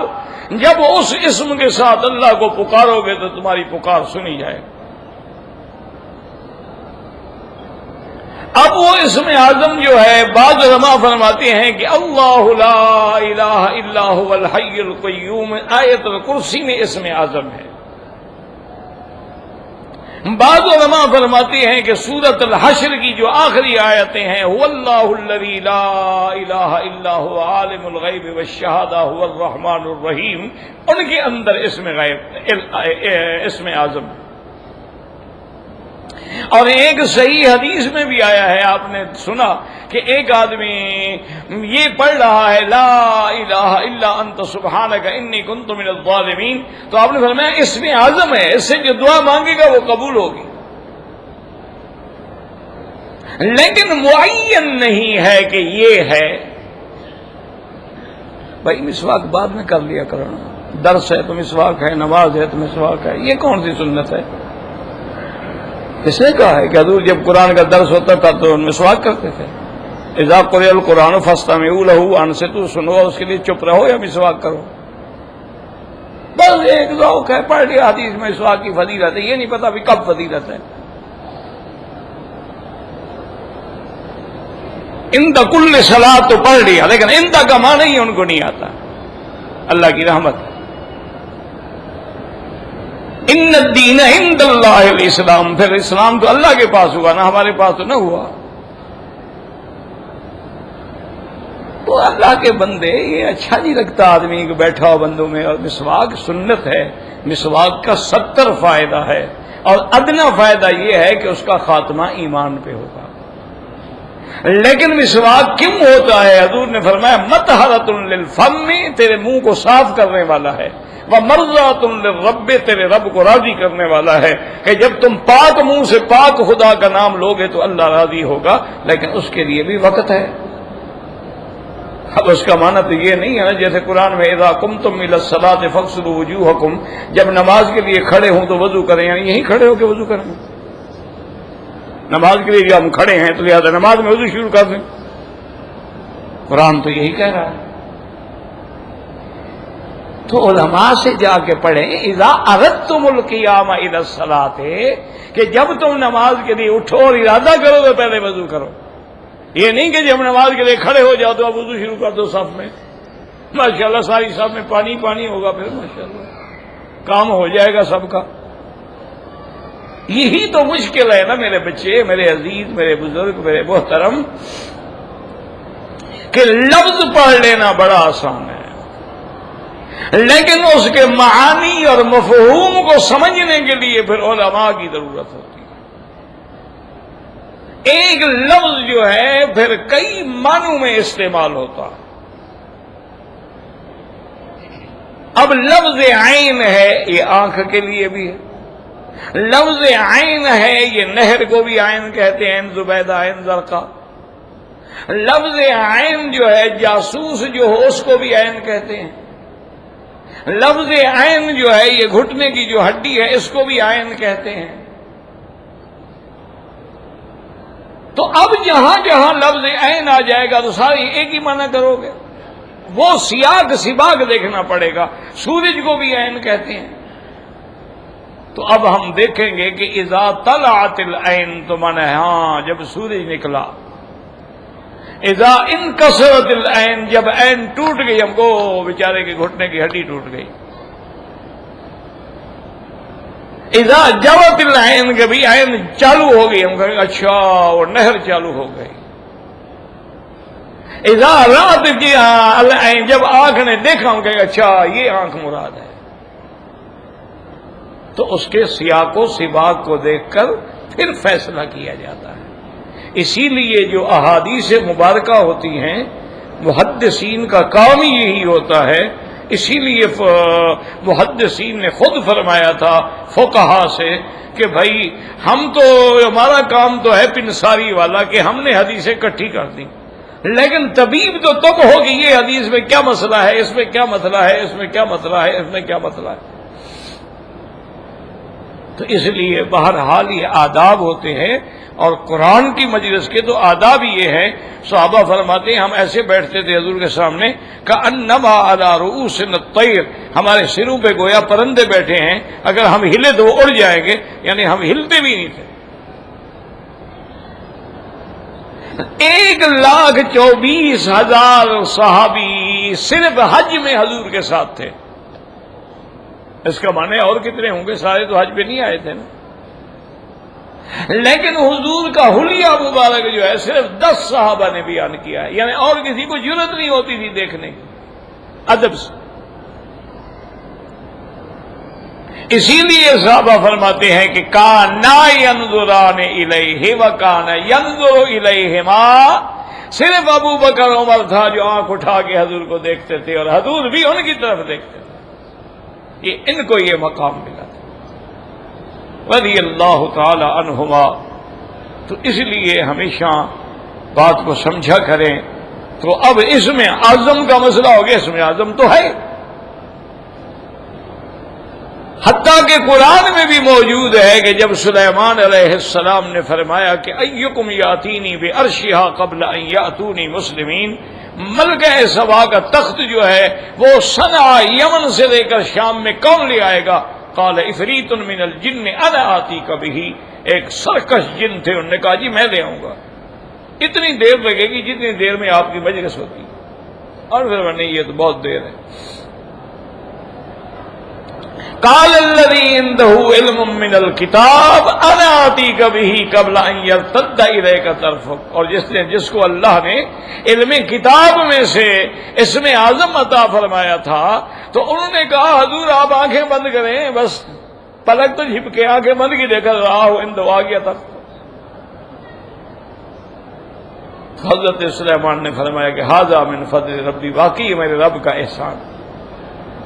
[SPEAKER 1] جب اس اسم کے ساتھ اللہ کو پکارو گے تو تمہاری پکار سنی جائے. اب وہ اسم اعظم جو ہے بعض علماء فرماتے ہیں کہ اللہ لا الہ الا هو الحی القیوم آیت الکرسی میں اسم اعظم ہے. بعض علماء فرماتے ہیں کہ سورۃ الحشر کی جو آخری آیتیں ہیں، هو اللہ الذی لا الہ الا هو عالم الغیب والشہادہ هو الرحمن الرحیم، ان کے اندر اسم اعظم. اور ایک صحیح حدیث میں بھی آیا ہے، آپ نے سنا کہ ایک آدمی یہ پڑھ رہا ہے لا الہ الا انت سبحانک انی کنت من الظالمین، تو آپ نے فرمایا اسم اعظم ہے، اس سے جو دعا مانگے گا وہ قبول ہوگی. لیکن معین نہیں ہے کہ یہ ہے. بھائی مسواک بعد میں کر لیا کرو، درس ہے تو مسواک ہے، نماز ہے تو مسواک ہے، یہ کون سی سنت ہے؟ اس نے کہا ہے کہ حضور جب قرآن کا درس ہوتا تھا تو مسواک کرتے تھے. اذا قرئ القرآن فاستمعوا له وانصتوا، سنو اس کے لیے چپ رہو یا مسواک کرو. بس ایک ذوق ہے، پڑھ لیا حدیث میں مسواک کی فضیلت ہے، یہ نہیں پتا ابھی کب فضیلت ہے. عند کل صلاۃ تو پڑھ لیا، لیکن عند کا معنی ہی ان کو نہیں آتا. اللہ کی رحمت. ان الدین عند اللہ الاسلام، پھر اسلام تو اللہ کے پاس ہوا نا، ہمارے پاس تو نہ ہوا. تو اللہ کے بندے یہ اچھا نہیں لگتا آدمی کو بیٹھا ہو بندوں میں. اور مسواک سنت ہے، مسواک کا 70 فائدہ ہے، اور ادنا فائدہ یہ ہے کہ اس کا خاتمہ ایمان پہ ہوگا. لیکن مسواک کیوں ہوتا ہے؟ حضور نے فرمایا مطہرۃ للفم، تیرے منہ کو صاف کرنے والا ہے، ومرضات للرب، تیرے رب کو راضی کرنے والا ہے. کہ جب تم پاک منہ سے پاک خدا کا نام لوگے تو اللہ راضی ہوگا، لیکن اس کے لیے بھی وقت ہے. اب اس کا معنی تو یہ نہیں ہے نا جیسے قرآن میں اذا قمتم الی الصلاۃ فاغسلوا وجوہکم، جب نماز کے لیے کھڑے ہوں تو وضو کریں، یعنی یہیں کھڑے ہو کے وضو کریں. نماز کے لیے جب ہم کھڑے ہیں تو لہٰذا نماز میں وضو شروع کر دیں. قرآن تو یہی کہہ رہا ہے. تو علماء سے جا کے پڑھیں اذا اردتم القیام الی الصلاۃ، کہ جب تم نماز کے لیے اٹھو اور ارادہ کرو تو پہلے وضو کرو. یہ نہیں کہ جب نماز کے لیے کھڑے ہو جاؤ تو اب وضو شروع کر دو صف میں، ماشاءاللہ ساری صف میں پانی پانی ہوگا، پھر ماشاءاللہ کام ہو جائے گا سب کا. یہی تو مشکل ہے نا میرے بچے، میرے عزیز، میرے بزرگ، میرے محترم، کہ لفظ پڑھ لینا بڑا آسان ہے، لیکن اس کے معانی اور مفہوم کو سمجھنے کے لیے پھر علماء کی ضرورت ہوتی ہے. ایک لفظ جو ہے پھر کئی معنوں میں استعمال ہوتا. اب لفظ عین ہے، یہ آنکھ کے لیے بھی ہے. لفظ عین ہے، یہ نہر کو بھی عین کہتے ہیں، عین زبیدہ، عین زرقا. لفظ عین جو ہے جاسوس جو ہو اس کو بھی عین کہتے ہیں. لفظ عین جو ہے یہ گھٹنے کی جو ہڈی ہے اس کو بھی عین کہتے ہیں. تو اب جہاں جہاں لفظ عین آ جائے گا تو ساری ایک ہی معنی کرو گے. وہ سیاق سباق دیکھنا پڑے گا. سورج کو بھی عین کہتے ہیں. تو اب ہم دیکھیں گے کہ اذا طلعت العین تو معنی ہے ہاں جب سورج نکلا. اذا انکسرت العین جب عین ٹوٹ گئی، ہم کو بیچارے کے گھٹنے کی ہڈی ٹوٹ گئی. اذا جوت العین کبھی عین چالو ہو گئی، ہم کہیں اچھا وہ نہر چالو ہو گئی. اذا رات کی العین جب آنکھ نے دیکھا، ہم کہیں اچھا یہ آنکھ مراد ہے. تو اس کے سیاق و سباق کو دیکھ کر پھر فیصلہ کیا جاتا ہے. اسی لیے جو احادیث مبارکہ ہوتی ہیں محدثین کا کام ہی یہی ہوتا ہے. اسی لیے محدثین نے خود فرمایا تھا فقہا سے کہ بھائی ہم تو ہمارا کام تو ہے پنساری والا کہ ہم نے حدیثیں اکٹھی کر دی، لیکن طبیب تو تم ہو کہ یہ حدیث میں کیا مسئلہ ہے، اس میں کیا مسئلہ ہے، اس میں کیا مسئلہ ہے، اس میں کیا مسئلہ ہے. تو اس لیے بہرحال یہ آداب ہوتے ہیں. اور قرآن کی مجلس کے تو آداب یہ ہے. صحابہ فرماتے ہیں ہم ایسے بیٹھتے تھے حضور کے سامنے کأنما علی رؤوسنا الطیر، ہمارے سروں پہ گویا پرندے بیٹھے ہیں، اگر ہم ہلے تو وہ اڑ جائیں گے، یعنی ہم ہلتے بھی نہیں تھے. 1,24,000 صحابی صرف حج میں حضور کے ساتھ تھے. اس کا معنی اور کتنے ہوں گے، سارے تو حج پہ نہیں آئے تھے نا. لیکن حضور کا حلیہ مبارک جو ہے صرف 10 صحابہ نے بیان کیا ہے، یعنی اور کسی کو جرت نہیں ہوتی تھی دیکھنے کی ادب سے. اسی لیے صحابہ فرماتے ہیں کہ کانا ینظران الیہ وکانا ینظر الیہما، صرف ابو بکر عمر تھا جو آنکھ اٹھا کے حضور کو دیکھتے تھے اور حضور بھی ان کی طرف دیکھتے تھے. ان کو یہ مقام ملا تھا رضی اللہ تعالی عنہما. تو اس لیے ہمیشہ بات کو سمجھا کریں. تو اب اس میں اعظم کا مسئلہ ہو گیا، اس میں اعظم تو ہے، حتیٰ کہ قرآن میں بھی موجود ہے کہ جب سلیمان علیہ السلام نے فرمایا کہ ایکم یاتینی بعرشہا قبل ان یاتونی مسلمین، ملکہ سبا کا تخت جو ہے وہ صنعا یمن سے لے کر شام میں کون لے آئے گا؟ قال عفریت من الجن انا آتیک بہ، ایک سرکش جن تھے، انہوں نے کہا جی میں لے آؤں گا. اتنی دیر لگے گی جتنی دیر میں آپ کی مجلس ہوتی. اور پھر نہیں یہ تو بہت دیر ہے. قال الذی عنده علم من الکتاب انا آتیک بہ قبل ان یرتد الیک طرفک، اور جس کو اللہ نے علم کتاب میں سے اسم اعظم عطا فرمایا تھا تو انہوں نے کہا حضور آپ آنکھیں بند کریں، بس پلک تو جھپ کے آنکھیں بند کی دیکھا رہا ہو ان دعا گیا تک. حضرت سلیمان نے فرمایا کہ ھذا من فضل ربی، واقعی میرے رب کا احسان.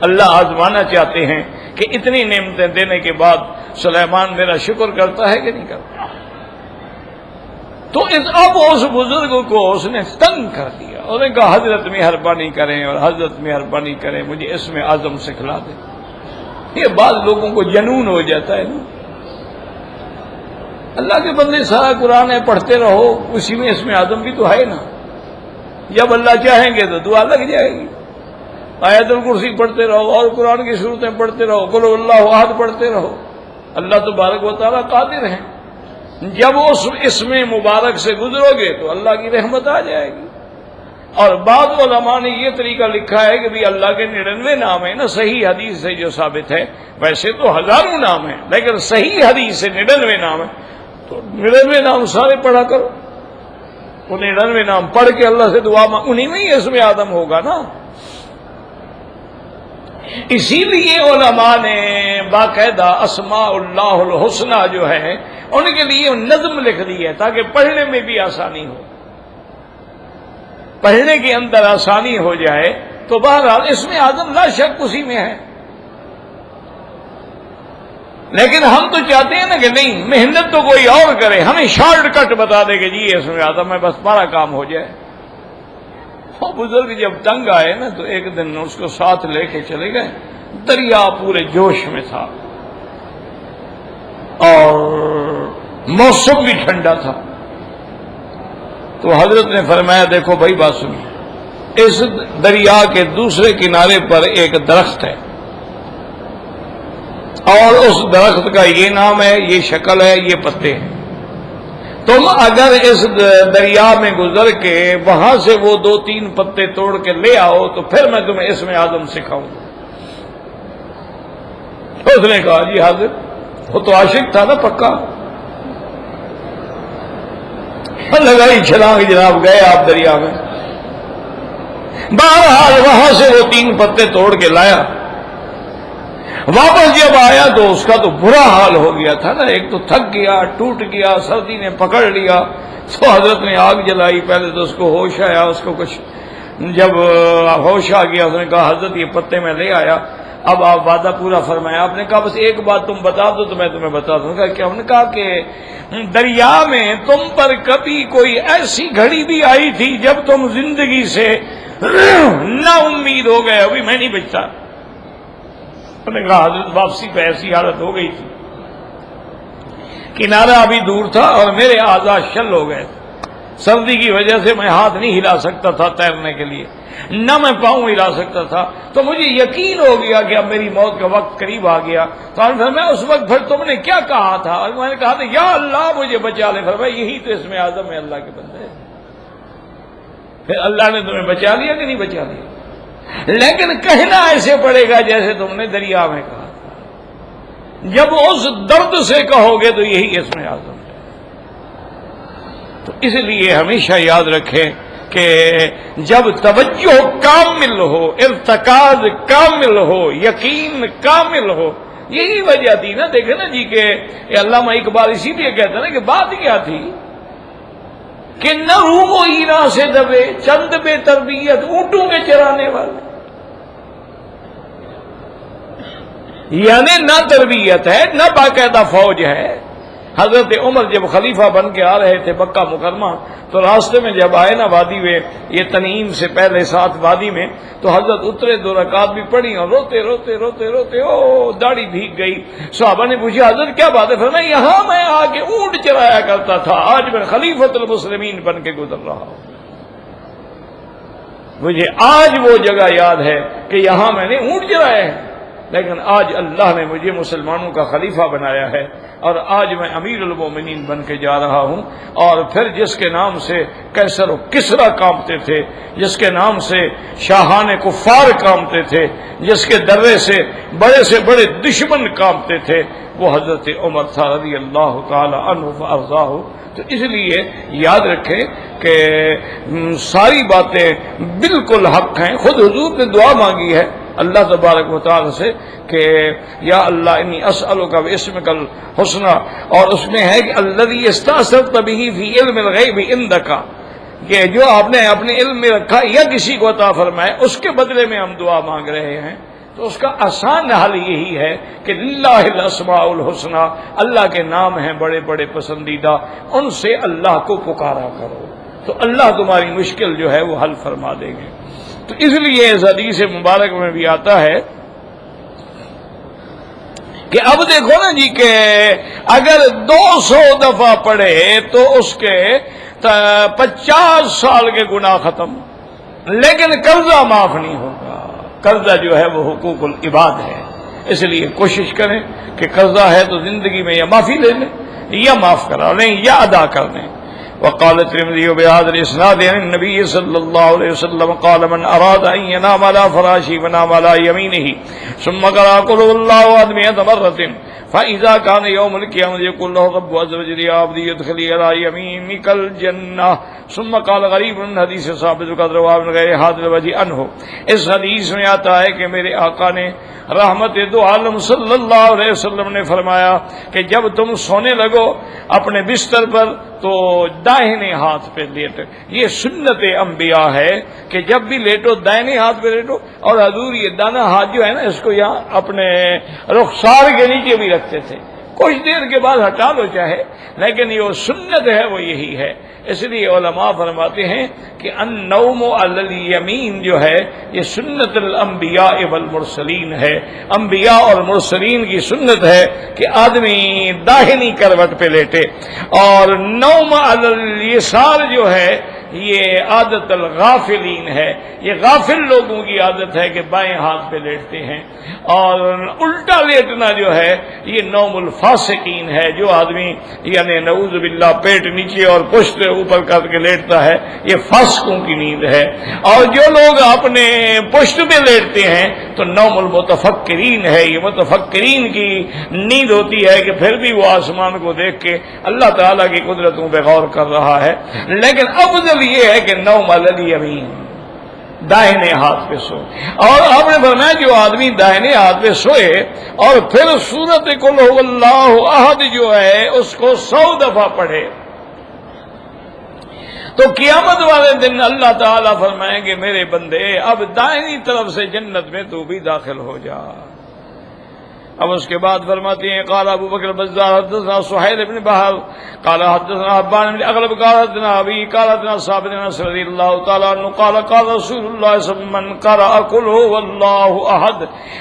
[SPEAKER 1] اللہ آزمانا چاہتے ہیں کہ اتنی نعمتیں دینے کے بعد سلیمان میرا شکر کرتا ہے کہ نہیں کرتا. تو اب اس بزرگ کو اس نے تنگ کر دیا. انہوں نے کہا حضرت مہربانی کریں اور حضرت مہربانی کریں مجھے اس میں اعظم سکھلا دیں. یہ بعض لوگوں کو جنون ہو جاتا ہے نا. اللہ کے بندے سارا قرآن ہے پڑھتے رہو، اسی میں اس میں اعظم بھی تو ہے نا. جب اللہ چاہیں گے تو دعا لگ جائے گی. آیت الکرسی پڑھتے رہو اور قرآن کی صورتیں پڑھتے رہو، قل هو اللہ احد پڑھتے رہو. اللہ تبارک و تعالیٰ قادر ہیں. جب اس میں مبارک سے گزرو گے تو اللہ کی رحمت آ جائے گی. اور بعض علماء نے یہ طریقہ لکھا ہے کہ بھی اللہ کے 99 نام ہیں نا، صحیح حدیث سے جو ثابت ہے. ویسے تو ہزاروں نام ہیں لیکن صحیح حدیث سے 99 نام ہیں. تو 99 نام سارے پڑھا کرو. وہ 99 نام پڑھ کے اللہ سے دعا انہی میں ہی اس میں آدم ہوگا نا. اسی لیے علماء نے باقاعدہ اسماء اللہ الحسنہ جو ہے ان کے لیے نظم لکھ دی ہے تاکہ پڑھنے میں بھی آسانی ہو، پڑھنے کے اندر آسانی ہو جائے. تو بہرحال اس میں اعظم لا شک اسی میں ہے. لیکن ہم تو چاہتے ہیں نا کہ نہیں، محنت تو کوئی اور کرے، ہمیں شارٹ کٹ بتا دے کہ جی اس میں اعظم ہے، بس ہمارا کام ہو جائے. وہ بزرگ جب تنگ آئے نا تو ایک دن اس کو ساتھ لے کے چلے گئے، دریا پورے جوش میں تھا اور موسم بھی ٹھنڈا تھا، تو حضرت نے فرمایا دیکھو بھائی بات سنو، اس دریا کے دوسرے کنارے پر ایک درخت ہے اور اس درخت کا یہ نام ہے، یہ شکل ہے، یہ پتے ہیں، تم اگر اس دریا میں گزر کے وہاں سے وہ 2-3 پتے توڑ کے لے آؤ تو پھر میں تمہیں اسم اعظم سکھاؤں۔ اس نے کہا جی حاضر، وہ تو عاشق تھا نا پکا، لگائی چھلانگ جناب، گئے آپ دریا میں، بہرحال وہاں سے وہ 3 پتے توڑ کے لایا، واپس جب آیا تو اس کا تو برا حال ہو گیا تھا نا، ایک تو تھک گیا، ٹوٹ گیا، سردی نے پکڑ لیا، تو حضرت نے آگ جلائی، پہلے تو اس کو ہوش آیا، اس کو کچھ جب ہوش آ گیا اس نے کہا حضرت یہ پتے میں لے آیا، اب آپ وعدہ پورا فرمایا۔ آپ نے کہا بس ایک بات تم بتا دو تو میں تمہیں بتا دوں گا کیا؟ انہوں نے کہا کہ دریا میں تم پر کبھی کوئی ایسی گھڑی بھی آئی تھی جب تم زندگی سے نا امید ہو گئے؟ ابھی میں نہیں بچتا۔ انہوں نے کہا حضرت واپسی پہ ایسی حالت ہو گئی تھی، کنارہ ابھی دور تھا اور میرے اعضاء شل ہو گئے، سردی کی وجہ سے میں ہاتھ نہیں ہلا سکتا تھا تیرنے کے لیے، نہ میں پاؤں ہلا سکتا تھا، تو مجھے یقین ہو گیا کہ اب میری موت کا وقت قریب آ گیا۔ تو میں اس وقت پھر تم نے کیا کہا تھا؟ اور میں نے کہا تھا یا اللہ مجھے بچا لے۔ فرمایا یہی تو اسم اعظم ہے اللہ کے بندے۔ پھر اللہ نے تمہیں بچا لیا کہ نہیں بچا لیا؟ لیکن کہنا ایسے پڑے گا جیسے تم نے دریا میں کہا تھا، جب اس درد سے کہو گے تو یہی اسم اعظم ہے۔ تو اس لیے ہمیشہ یاد رکھیں کہ جب توجہ کامل ہو، ارتکاز کامل ہو، یقین کامل ہو، یہی وجہ تھی نا، دیکھیں نا جی کہ علامہ اقبال اسی لیے کہتا نا کہ بات کیا تھی کہ نہ روم و ہیرا سے دبے چند بے تربیت اونٹوں کے چرانے والے، یعنی نہ تربیت ہے نہ باقاعدہ فوج ہے۔ حضرت عمر جب خلیفہ بن کے آ رہے تھے مکہ مکرمہ، تو راستے میں جب آئے نا وادی میں، یہ تنعیم سے پہلے ساتھ وادی میں، تو حضرت اترے، 2 رکعت بھی پڑھی اور روتے روتے روتے روتے او داڑھی بھیگ گئی۔ صحابہ نے پوچھا حضرت کیا بات ہے؟ فرمایا یہاں میں آ کے اونٹ چرایا کرتا تھا، آج میں خلیفۃ المسلمین بن کے گزر رہا ہوں، مجھے آج وہ جگہ یاد ہے کہ یہاں میں نے اونٹ چرایا ہے، لیکن آج اللہ نے مجھے مسلمانوں کا خلیفہ بنایا ہے اور آج میں امیر المومنین بن کے جا رہا ہوں۔ اور پھر جس کے نام سے قیصر و کسریٰ کانپتے تھے، جس کے نام سے شاہان کفار کانپتے تھے، جس کے درے سے بڑے دشمن کانپتے تھے، وہ حضرت عمر تھا رضی اللہ تعالی عنہ وارضاہ۔ تو اس لیے یاد رکھیں کہ ساری باتیں بالکل حق ہیں۔ خود حضور نے دعا مانگی ہے اللہ تبارک و تعالی سے کہ یا اللہ انی اسألک باسمک الحسنی، اور اس میں ہے کہ الذی استأثرت بہ فی علم الغیب عندک، کہ جو آپ نے اپنے علم میں رکھا یا کسی کو عطا فرمائے اس کے بدلے میں ہم دعا مانگ رہے ہیں۔ تو اس کا آسان حل یہی ہے کہ للہ الاسماء الحسنی، اللہ کے نام ہیں بڑے بڑے پسندیدہ، ان سے اللہ کو پکارا کرو تو اللہ تمہاری مشکل جو ہے وہ حل فرما دیں گے۔ تو اس لیے اس حدیث مبارک میں بھی آتا ہے کہ اب دیکھو نا جی کہ اگر 200 دفعہ پڑھے تو اس کے 50 سال کے گناہ ختم، لیکن قرضہ معاف نہیں ہوگا۔ قرضہ جو ہے وہ حقوق العباد ہے، اس لیے کوشش کریں کہ قرضہ ہے تو زندگی میں یا معافی لے لیں یا معاف کرا لیں یا ادا کر دیں۔ وقال الترمذي بهذا الاسناد عن النبي صلى الله عليه وسلم قال من اراد ان ينام على فراشه فنام على يمينه ثم قرأ قل هو الله احد 100 مرة فاذا كان يوم القيامة يقول له رب عز وجل يا عبدي ادخلي على يمينك الجنة ثم قال غریب حدیث ثابت قدر رواه من غیر هذا الوجه عنه۔ اس حدیث میں آتا ہے کہ میرے آقا نے رحمت دو عالم صلی اللہ علیہ وسلم نے فرمایا کہ جب تم سونے لگو اپنے بستر پر تو دائیں ہاتھ پہ لیٹو۔ یہ سنت انبیاء ہے کہ جب بھی لیٹو دائیں ہاتھ پہ لیٹو، اور حضور یہ دانا ہاتھ جو ہے نا اس کو یہاں اپنے رخسار کے نیچے بھی رکھتے تھے، کچھ دیر کے بعد ہٹا لو چاہے، لیکن یہ سنت ہے وہ یہی ہے۔ اس لیے علماء فرماتے ہیں کہ النوم علی الیمین جو ہے یہ سنت الانبیاء والمرسلین ہے، انبیاء اور مرسلین کی سنت ہے کہ آدمی داہنی کروٹ پہ لیٹے، اور نوم علی الیسار جو ہے یہ عادت الغافلین ہے، یہ غافل لوگوں کی عادت ہے کہ بائیں ہاتھ پہ لیٹتے ہیں، اور الٹا لیٹنا جو ہے یہ نوم الفاسقین ہے، جو آدمی یعنی نعوذ باللہ پیٹ نیچے اور پشت اوپر کر کے لیٹتا ہے یہ فاسقوں کی نیند ہے، اور جو لوگ اپنے پشت پہ لیٹتے ہیں تو نوم المتفکرین ہے، یہ متفکرین کی نیند ہوتی ہے کہ پھر بھی وہ آسمان کو دیکھ کے اللہ تعالیٰ کی قدرتوں پہ غور کر رہا ہے۔ لیکن افضل یہ ہے کہ نوم علی الیمین، دائنے ہاتھ پہ سو۔ اور آپ نے فرمایا جو آدمی دائنے ہاتھ پہ سوئے اور پھر سورۃ قل ھو اللہ احد جو ہے اس کو 100 دفعہ پڑھے تو قیامت والے دن اللہ تعالیٰ فرمائیں گے میرے بندے اب دائنی طرف سے جنت میں تو بھی داخل ہو جا۔ اب اس کے بعد فرماتے ہیں قال ابو بکر بزار حدثنا سہیل بن بحر قال حدثنا حبان بن اغلب قال حدثنا ابي قال حدثنا ثابت بن انس رضي الله تعالى عنه قال قال رسول الله صلى الله عليه وسلم من قرأ قل هو الله احد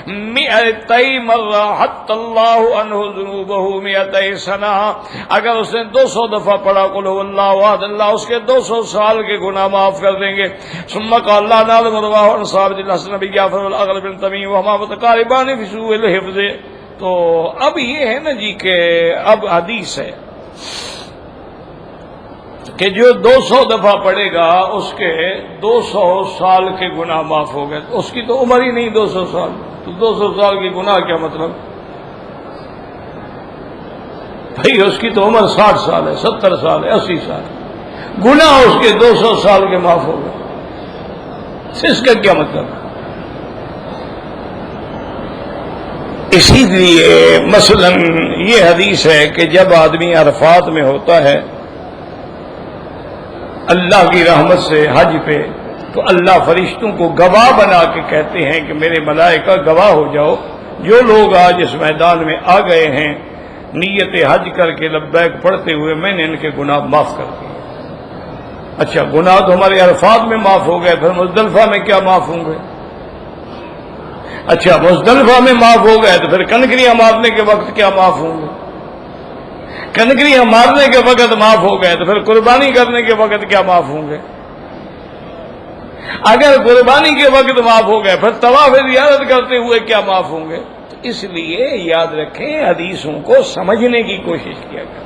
[SPEAKER 1] 200 مرة حتى الله عنه ذنوبه 200 سنة، اگر اس نے 200 دفعہ پڑھا قل هو الله احد اللہ اس کے 200 سال کے گناہ معاف کر دیں گے۔ ثم قال الله نعلم رواه عن ثابت الحسن بن جعفر والاغلب بن تميم وهما متقاربان في سوء الحفظ۔ تو اب یہ ہے نا جی کہ اب حدیث ہے کہ جو 200 دفعہ پڑھے گا اس کے 200 سال کے گناہ معاف ہو گئے، اس کی تو عمر ہی نہیں 200 سال، تو 200 سال کے گناہ کیا مطلب؟ بھائی اس کی تو عمر 60 سال ہے، 70 سال ہے، 80 سال، گناہ اس کے 200 سال کے معاف ہو گئے، اس کا کیا مطلب؟ اسی لیے مثلا یہ حدیث ہے کہ جب آدمی عرفات میں ہوتا ہے اللہ کی رحمت سے حج پہ، تو اللہ فرشتوں کو گواہ بنا کے کہتے ہیں کہ میرے ملائکہ گواہ ہو جاؤ جو لوگ آج اس میدان میں آ گئے ہیں نیت حج کر کے لبیک پڑھتے ہوئے میں نے ان کے گناہ معاف کر دیے۔ اچھا گناہ تو ہمارے عرفات میں معاف ہو گئے، پھر مزدلفہ میں کیا معاف ہوں گے؟ اچھا مزدلفہ میں معاف ہو گئے تو پھر کنکریاں مارنے کے وقت کیا معاف ہوں گے؟ کنکریاں مارنے کے وقت معاف ہو گئے تو پھر قربانی کرنے کے وقت کیا معاف ہوں گے؟ اگر قربانی کے وقت معاف ہو گئے پھر طواف زیارت کرتے ہوئے کیا معاف ہوں گے؟ تو اس لیے یاد رکھیں حدیثوں کو سمجھنے کی کوشش کیا کریں۔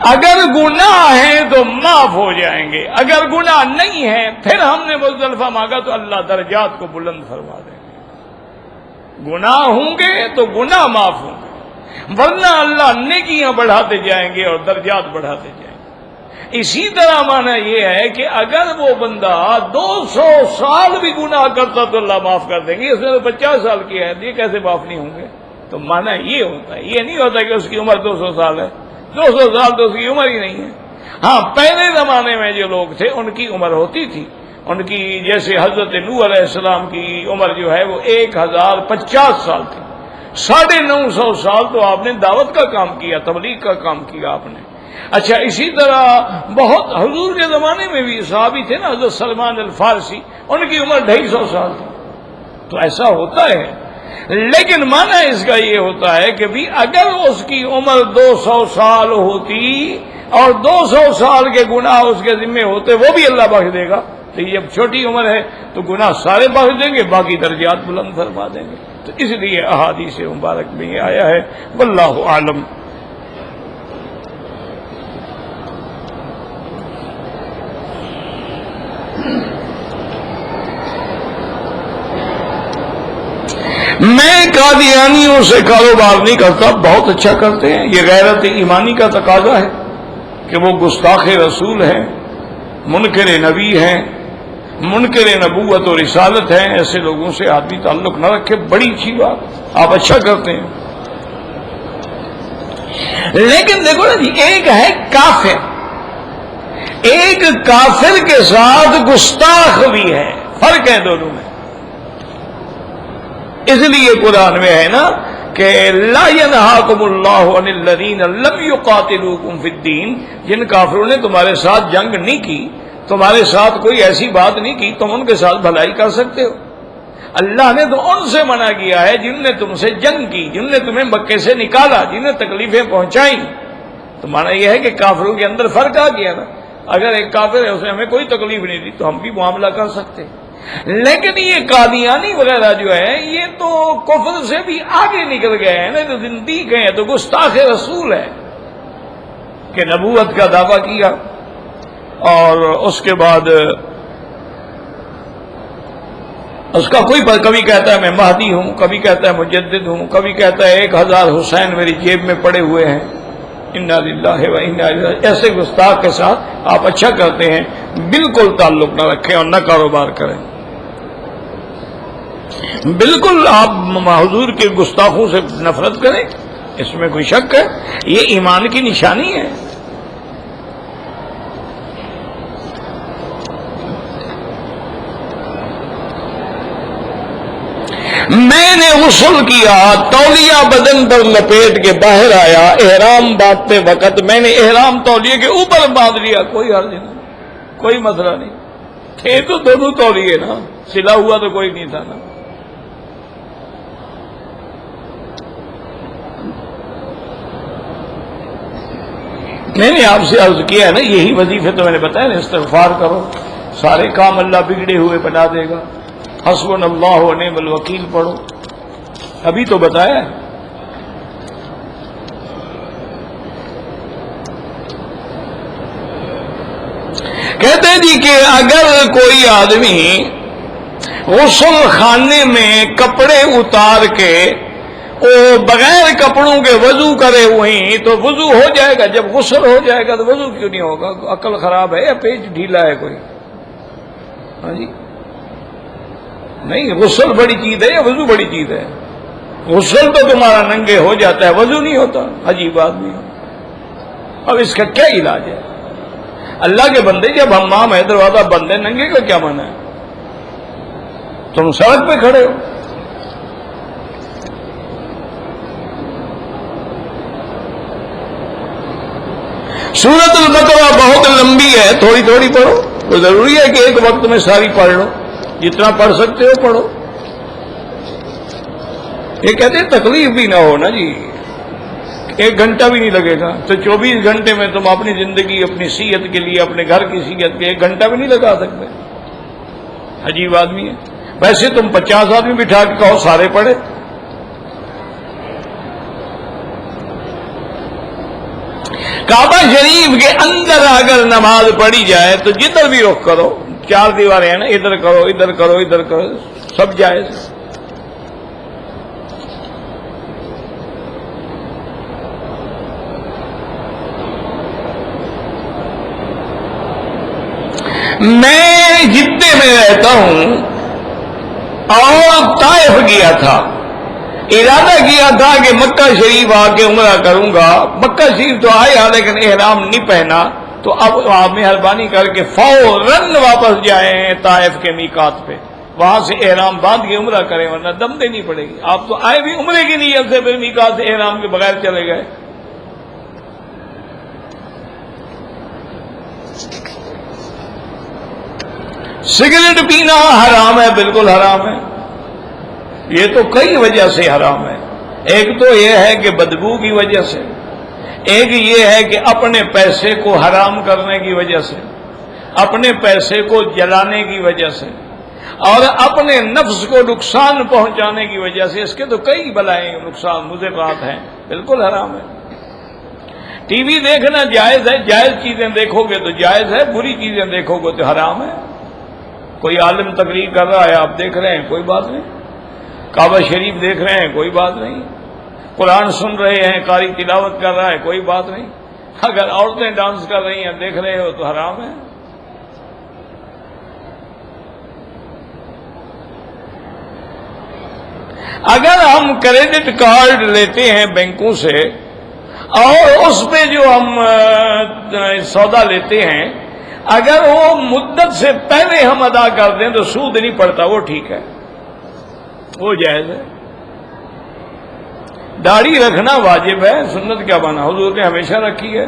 [SPEAKER 1] اگر گناہ ہیں تو معاف ہو جائیں گے، اگر گناہ نہیں ہے پھر ہم نے مزدلفہ مانگا تو اللہ درجات کو بلند فرما دیں گے۔ گناہ ہوں گے تو گناہ معاف ہوں گے، ورنہ اللہ نیکیاں بڑھاتے جائیں گے اور درجات بڑھاتے جائیں گے۔ اسی طرح معنی یہ ہے کہ اگر وہ بندہ 200 سال بھی گناہ کرتا تو اللہ معاف کر دیں گے، اس نے تو 50 سال کیا ہے، یہ کیسے معاف نہیں ہوں گے؟ تو معنی یہ ہوتا ہے، یہ نہیں ہوتا کہ اس کی عمر 200 سال ہے، 200 سال تو اس کی عمر ہی نہیں ہے۔ ہاں پہلے زمانے میں جو لوگ تھے ان کی عمر ہوتی تھی، ان کی جیسے حضرت نوح علیہ السلام کی عمر جو ہے وہ 1050 سال تھی، 950 سال تو آپ نے دعوت کا کام کیا، تبلیغ کا کام کیا آپ نے۔ اچھا اسی طرح بہت حضور کے زمانے میں بھی صحابی تھے نا، حضرت سلمان الفارسی، ان کی عمر 250 سال تھی۔ تو ایسا ہوتا ہے، لیکن معنی اس کا یہ ہوتا ہے کہ بھی اگر اس کی عمر 200 سال ہوتی اور 200 سال کے گناہ اس کے ذمے ہوتے وہ بھی اللہ بخش دے گا، تو یہ جب چھوٹی عمر ہے تو گناہ سارے بخش دیں گے، باقی درجات بلند فرما دیں گے۔ تو اس لیے احادیث مبارک میں یہ آیا ہے، واللہ عالم۔ میں قادیانیوں سے کاروبار نہیں کرتا، بہت اچھا کرتے ہیں، یہ غیرت ایمانی کا تقاضا ہے کہ وہ گستاخ رسول ہیں، منکر نبی ہیں، منکر نبوت و رسالت ہیں، ایسے لوگوں سے آدمی تعلق نہ رکھے، بڑی اچھی بات، آپ اچھا کرتے ہیں۔ لیکن دیکھو نا جی، ایک ہے کافر، ایک کافر کے ساتھ گستاخ بھی ہے، فرق ہے دونوں میں۔ اس لیے قرآن میں ہے نا کہ لا ینہاکم اللہ عن الذین لم یقاتلوکم فی الدین، جن کافروں نے تمہارے ساتھ جنگ نہیں کی، تمہارے ساتھ کوئی ایسی بات نہیں کی، تم ان کے ساتھ بھلائی کر سکتے ہو؟ اللہ نے تو ان سے منع کیا ہے جن نے تم سے جنگ کی، جن نے تمہیں مکے سے نکالا، جنہیں تکلیفیں پہنچائیں۔ تو مانا یہ ہے کہ کافروں کے اندر فرق آ گیا نا، اگر ایک کافر ہے اس نے ہمیں کوئی تکلیف نہیں دی تو ہم بھی معاملہ کر سکتے۔ لیکن یہ قادیانی وغیرہ جو ہے یہ تو کفر سے بھی آگے نکل گئے ہیں نا، تو زندیق ہیں، تو گستاخ رسول ہے کہ نبوت کا دعویٰ کیا اور اس کے بعد اس کا کوئی کبھی کہتا ہے میں مہدی ہوں، کبھی کہتا ہے مجدد ہوں، کبھی کہتا ہے 1000 حسین میری جیب میں پڑے ہوئے ہیں۔ انا للہ و انا الیہ، ایسے گستاخ کے ساتھ آپ اچھا کرتے ہیں بالکل تعلق نہ رکھیں اور نہ کاروبار کریں۔ بالکل آپ حضور کے گستاخوں سے نفرت کریں، اس میں کوئی شک ہے؟ یہ ایمان کی نشانی ہے۔ میں نے غسل کیا، تولیہ بدن پر لپیٹ کے باہر آیا، احرام باندھتے وقت میں نے احرام تولیے کے اوپر باندھ لیا، کوئی حرج نہیں، کوئی مسئلہ نہیں، تھے تو دونوں تولیے نا، سلا ہوا تو کوئی نہیں تھا نا۔ میں نے آپ سے عرض کیا ہے نا، یہی وظیفے تو میں نے بتایا نا، استغفار کرو، سارے کام اللہ بگڑے ہوئے بنا دے گا، حسبنا اللہ و نعم الوکیل پڑھو، ابھی تو بتایا۔ کہتے ہیں جی کہ اگر کوئی آدمی غسل خانے میں کپڑے اتار کے وہ بغیر کپڑوں کے وضو کرے ہوئی تو وضو ہو جائے گا، جب غسل ہو جائے گا تو وضو کیوں نہیں ہوگا؟ عقل خراب ہے یا پیٹ ڈھیلا ہے کوئی؟ ہاں جی نہیں، غسل بڑی چیز ہے یا وضو بڑی چیز ہے؟ غسل تو تمہارا ننگے ہو جاتا ہے، وضو نہیں ہوتا، عجیب آدمی ہو۔ اب اس کا کیا علاج ہے؟ اللہ کے بندے جب حمام ہے دروازہ بند ہے، ننگے کا کیا معنی ہے؟ تم سڑک پہ کھڑے ہو۔ سورۃ البقرہ بہت لمبی ہے، تھوڑی تھوڑی پڑھو، تو ضروری ہے کہ ایک وقت میں ساری پڑھ لو، جتنا پڑھ سکتے ہو پڑھو۔ یہ کہتے ہیں تکلیف بھی نہ ہو نا جی، 1 گھنٹہ بھی نہیں لگے گا، تو 24 گھنٹے میں تم اپنی زندگی، اپنی صحت کے لیے، اپنے گھر کی صحت کے 1 گھنٹہ بھی نہیں لگا سکتے۔ عجیب آدمی ہے۔ ویسے تم 50 آدمی بٹھا کے کہو سارے پڑھے، کعبہ شریف کے اندر اگر نماز پڑھی جائے تو جدھر بھی رخ کرو، 4 دیواریں ہیں نا، ادھر کرو ادھر کرو ادھر کرو، سب جائز۔ میں جدے میں رہتا ہوں اور طائف گیا تھا، ارادہ کیا تھا کہ مکہ شریف آ کے عمرہ کروں گا، مکہ شریف تو آیا لیکن احرام نہیں پہنا، تو اب آپ مہربانی کر کے فوراً واپس جائیں طائف کے میقات پہ، وہاں سے احرام باندھ کے عمرہ کریں ورنہ دم دینی پڑے گی۔ آپ تو آئے بھی عمرے کی نیت سے، پھر میقات سے احرام کے بغیر چلے گئے۔ سگریٹ پینا حرام ہے، بالکل حرام ہے، یہ تو کئی وجہ سے حرام ہے۔ ایک تو یہ ہے کہ بدبو کی وجہ سے، ایک یہ ہے کہ اپنے پیسے کو حرام کرنے کی وجہ سے، اپنے پیسے کو جلانے کی وجہ سے، اور اپنے نفس کو نقصان پہنچانے کی وجہ سے۔ اس کے تو کئی بلائیں نقصان مضرات ہیں، بالکل حرام ہے۔ ٹی وی دیکھنا جائز ہے، جائز چیزیں دیکھو گے تو جائز ہے، بری چیزیں دیکھو گے تو حرام ہے۔ کوئی عالم تقریر کر رہا ہے، آپ دیکھ رہے ہیں، کوئی بات نہیں۔ کعبہ شریف دیکھ رہے ہیں، کوئی بات نہیں۔ قرآن سن رہے ہیں، قاری تلاوت کر رہا ہے، کوئی بات نہیں۔ اگر عورتیں ڈانس کر رہی ہیں دیکھ رہے ہو تو حرام ہے۔ اگر ہم کریڈٹ کارڈ لیتے ہیں بینکوں سے اور اس پہ جو ہم سودا لیتے ہیں، اگر وہ مدت سے پہلے ہم ادا کر دیں تو سود نہیں پڑتا، وہ ٹھیک ہے، وہ جائز ہے۔ داڑھی رکھنا واجب ہے، سنت کیا بنا، حضور نے ہمیشہ رکھی ہے۔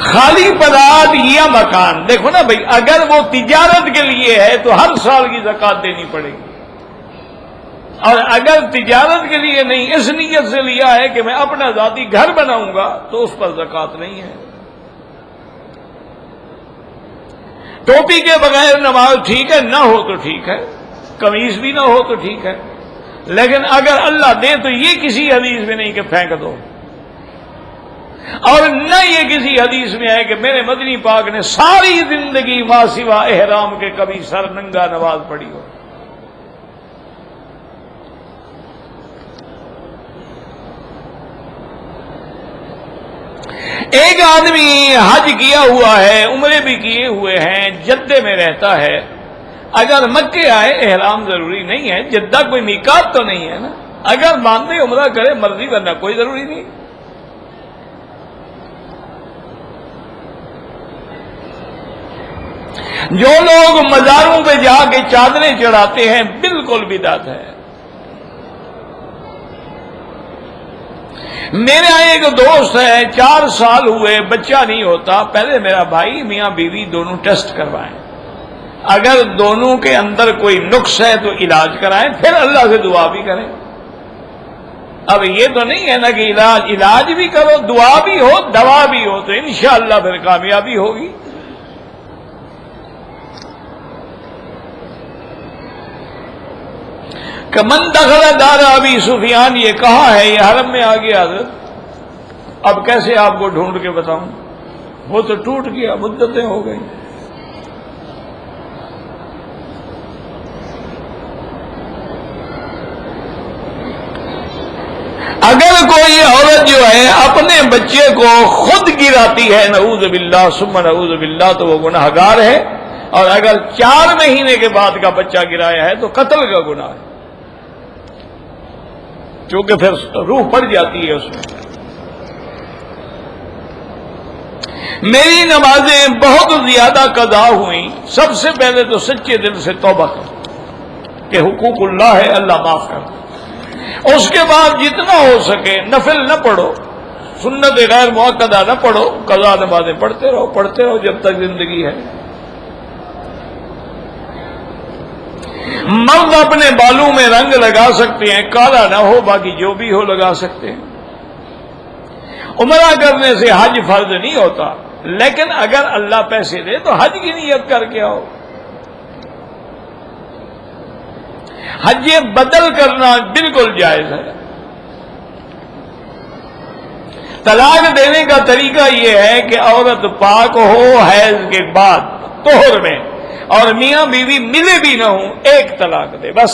[SPEAKER 1] خالی پلاٹ یا مکان، دیکھو نا بھائی، اگر وہ تجارت کے لیے ہے تو ہر سال کی زکوٰۃ دینی پڑے گی، اور اگر تجارت کے لیے نہیں، اس نیت سے لیا ہے کہ میں اپنا ذاتی گھر بناؤں گا، تو اس پر زکوٰۃ نہیں ہے۔ ٹوپی کے بغیر نماز ٹھیک ہے، نہ ہو تو ٹھیک ہے، قمیص بھی نہ ہو تو ٹھیک ہے، لیکن اگر اللہ دے تو یہ کسی حدیث میں نہیں کہ پھینک دو، اور نہ یہ کسی حدیث میں ہے کہ میرے مدنی پاک نے ساری زندگی ما سوا احرام کے کبھی سر ننگا نماز پڑھی ہو۔ ایک آدمی حج کیا ہوا ہے، عمرے بھی کیے ہوئے ہیں، جدے میں رہتا ہے، اگر مکے آئے احرام ضروری نہیں ہے، جدہ کوئی میقات تو نہیں ہے نا، اگر باندھے عمرہ کرے مرضی، ورنہ کوئی ضروری نہیں۔ جو لوگ مزاروں پہ جا کے چادریں چڑھاتے ہیں، بالکل بدعت ہے۔ میرے ایک دوست ہے، 4 سال ہوئے، بچہ نہیں ہوتا، پہلے میرا بھائی میاں بیوی دونوں ٹیسٹ کروائیں، اگر دونوں کے اندر کوئی نقص ہے تو علاج کرائیں، پھر اللہ سے دعا بھی کریں۔ اب یہ تو نہیں ہے نا کہ علاج بھی کرو، دعا بھی ہو، دوا بھی ہو، تو انشاءاللہ پھر کامیابی ہوگی۔ کہ من دخل دار ابی سفیان، یہ کہا ہے، یہ حرم میں آ گیا حضرت، اب کیسے آپ کو ڈھونڈ کے بتاؤں، وہ تو ٹوٹ گیا، مدتیں ہو گئی۔ اگر کوئی عورت جو ہے اپنے بچے کو خود گراتی ہے، نعوذ باللہ ثم نعوذ باللہ، تو وہ گناہ گار ہے، اور اگر 4 مہینے کے بعد کا بچہ گرایا ہے تو قتل کا گناہ ہے، کیونکہ پھر روح پڑ جاتی ہے اس میں۔ میری نمازیں بہت زیادہ قضا ہوئیں، سب سے پہلے تو سچے دل سے توبہ کرو کہ حقوق اللہ ہے، اللہ معاف کر۔ اس کے بعد جتنا ہو سکے نفل نہ پڑھو، سنت غیر مؤکدہ نہ پڑھو، قضا نمازیں پڑھتے رہو جب تک زندگی ہے۔ مرد اپنے بالوں میں رنگ لگا سکتے ہیں، کالا نہ ہو، باقی جو بھی ہو لگا سکتے ہیں۔ عمرہ کرنے سے حج فرض نہیں ہوتا، لیکن اگر اللہ پیسے دے تو حج کی نیت کر کے آؤ۔ حج بدل کرنا بالکل جائز ہے۔ طلاق دینے کا طریقہ یہ ہے کہ عورت پاک ہو حیض کے بعد طہر میں، اور میاں بیوی ملے بھی نہ ہوں، ایک طلاق دے بس۔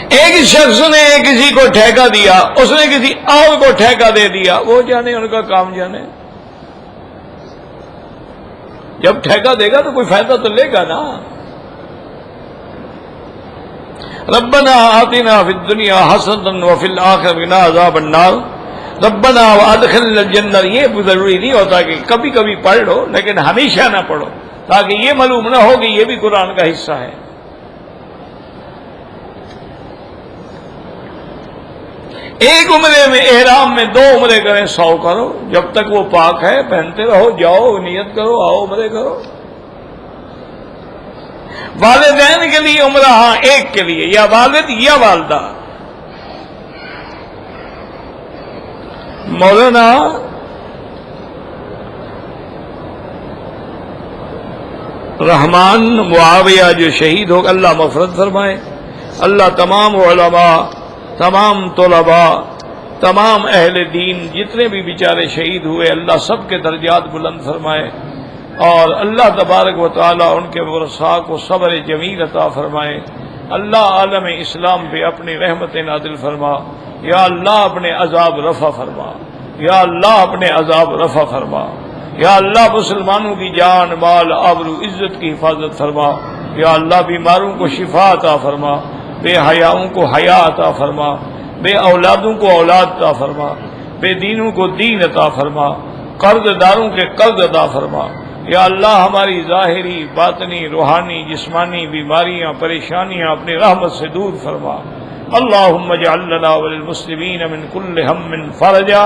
[SPEAKER 1] ایک شخص نے کسی کو ٹھیکہ دیا، اس نے کسی اور کو ٹھیکہ دے دیا، وہ جانے، ان کا کام جانے۔ جب ٹھیکہ دے گا تو کوئی فائدہ تو لے گا نا۔ ربنا آتنا فی الدنیا حسنۃ وفی الآخرۃ قنا عذاب النار ربنا وادخلنا الجنہ۔ یہ ضروری نہیں ہوتا کہ کبھی کبھی پڑھ لو، لیکن ہمیشہ نہ پڑھو، تاکہ یہ معلوم نہ ہو کہ یہ بھی قرآن کا حصہ ہے۔ ایک عمرے میں احرام میں 2 عمرے کریں، 100 کرو، جب تک وہ پاک ہے پہنتے رہو، جاؤ نیت کرو، آؤ عمرے کرو۔ والدین کے لیے عمرہ، ہاں ایک کے لیے، یا والد یا والدہ۔ مولانا رحمان معاویہ جو شہید ہو، اللہ مغفرت فرمائے، اللہ تمام علماء، تمام طلباء، تمام اہل دین جتنے بھی بیچارے شہید ہوئے، اللہ سب کے درجات بلند فرمائے، اور اللہ تبارک و تعالی ان کے ورثاء کو صبر جمیل عطا فرمائے۔ اللہ عالم اسلام پہ اپنی رحمت نازل فرما، یا اللہ اپنے عذاب رفع فرما، یا اللہ اپنے عذاب رفع فرما، یا اللہ مسلمانوں کی جان مال آبرو عزت کی حفاظت فرما، یا اللہ بیماروں کو شفا عطا فرما، بے حیاؤں کو حیا عطا فرما، بے اولادوں کو اولاد عطا فرما، بے دینوں کو دین عطا فرما، قرض داروں کے قرض ادا فرما۔ یا اللہ ہماری ظاہری باطنی روحانی جسمانی بیماریاں پریشانیاں اپنی رحمت سے دور فرما۔ اللہم اجعل لنا وللمسلمین من کل ہم فرجا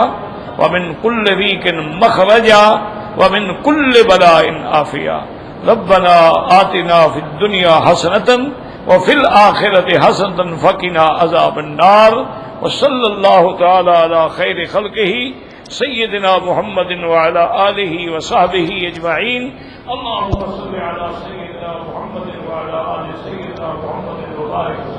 [SPEAKER 1] ومن کل ضیق مخرجا ومن کل بلاء عافیہ۔ ربنا آتنا فی الدنیا حسنۃ وفی الآخرۃ حسنۃ وقنا عذاب النار۔ وصلی اللہ تعالی علی خیر خلقہ سیدنا محمد وعلی آلہ وصحبہ اجمعین۔ اللہم صل علی سیدنا محمد وعلی آل سیدنا محمد وبارک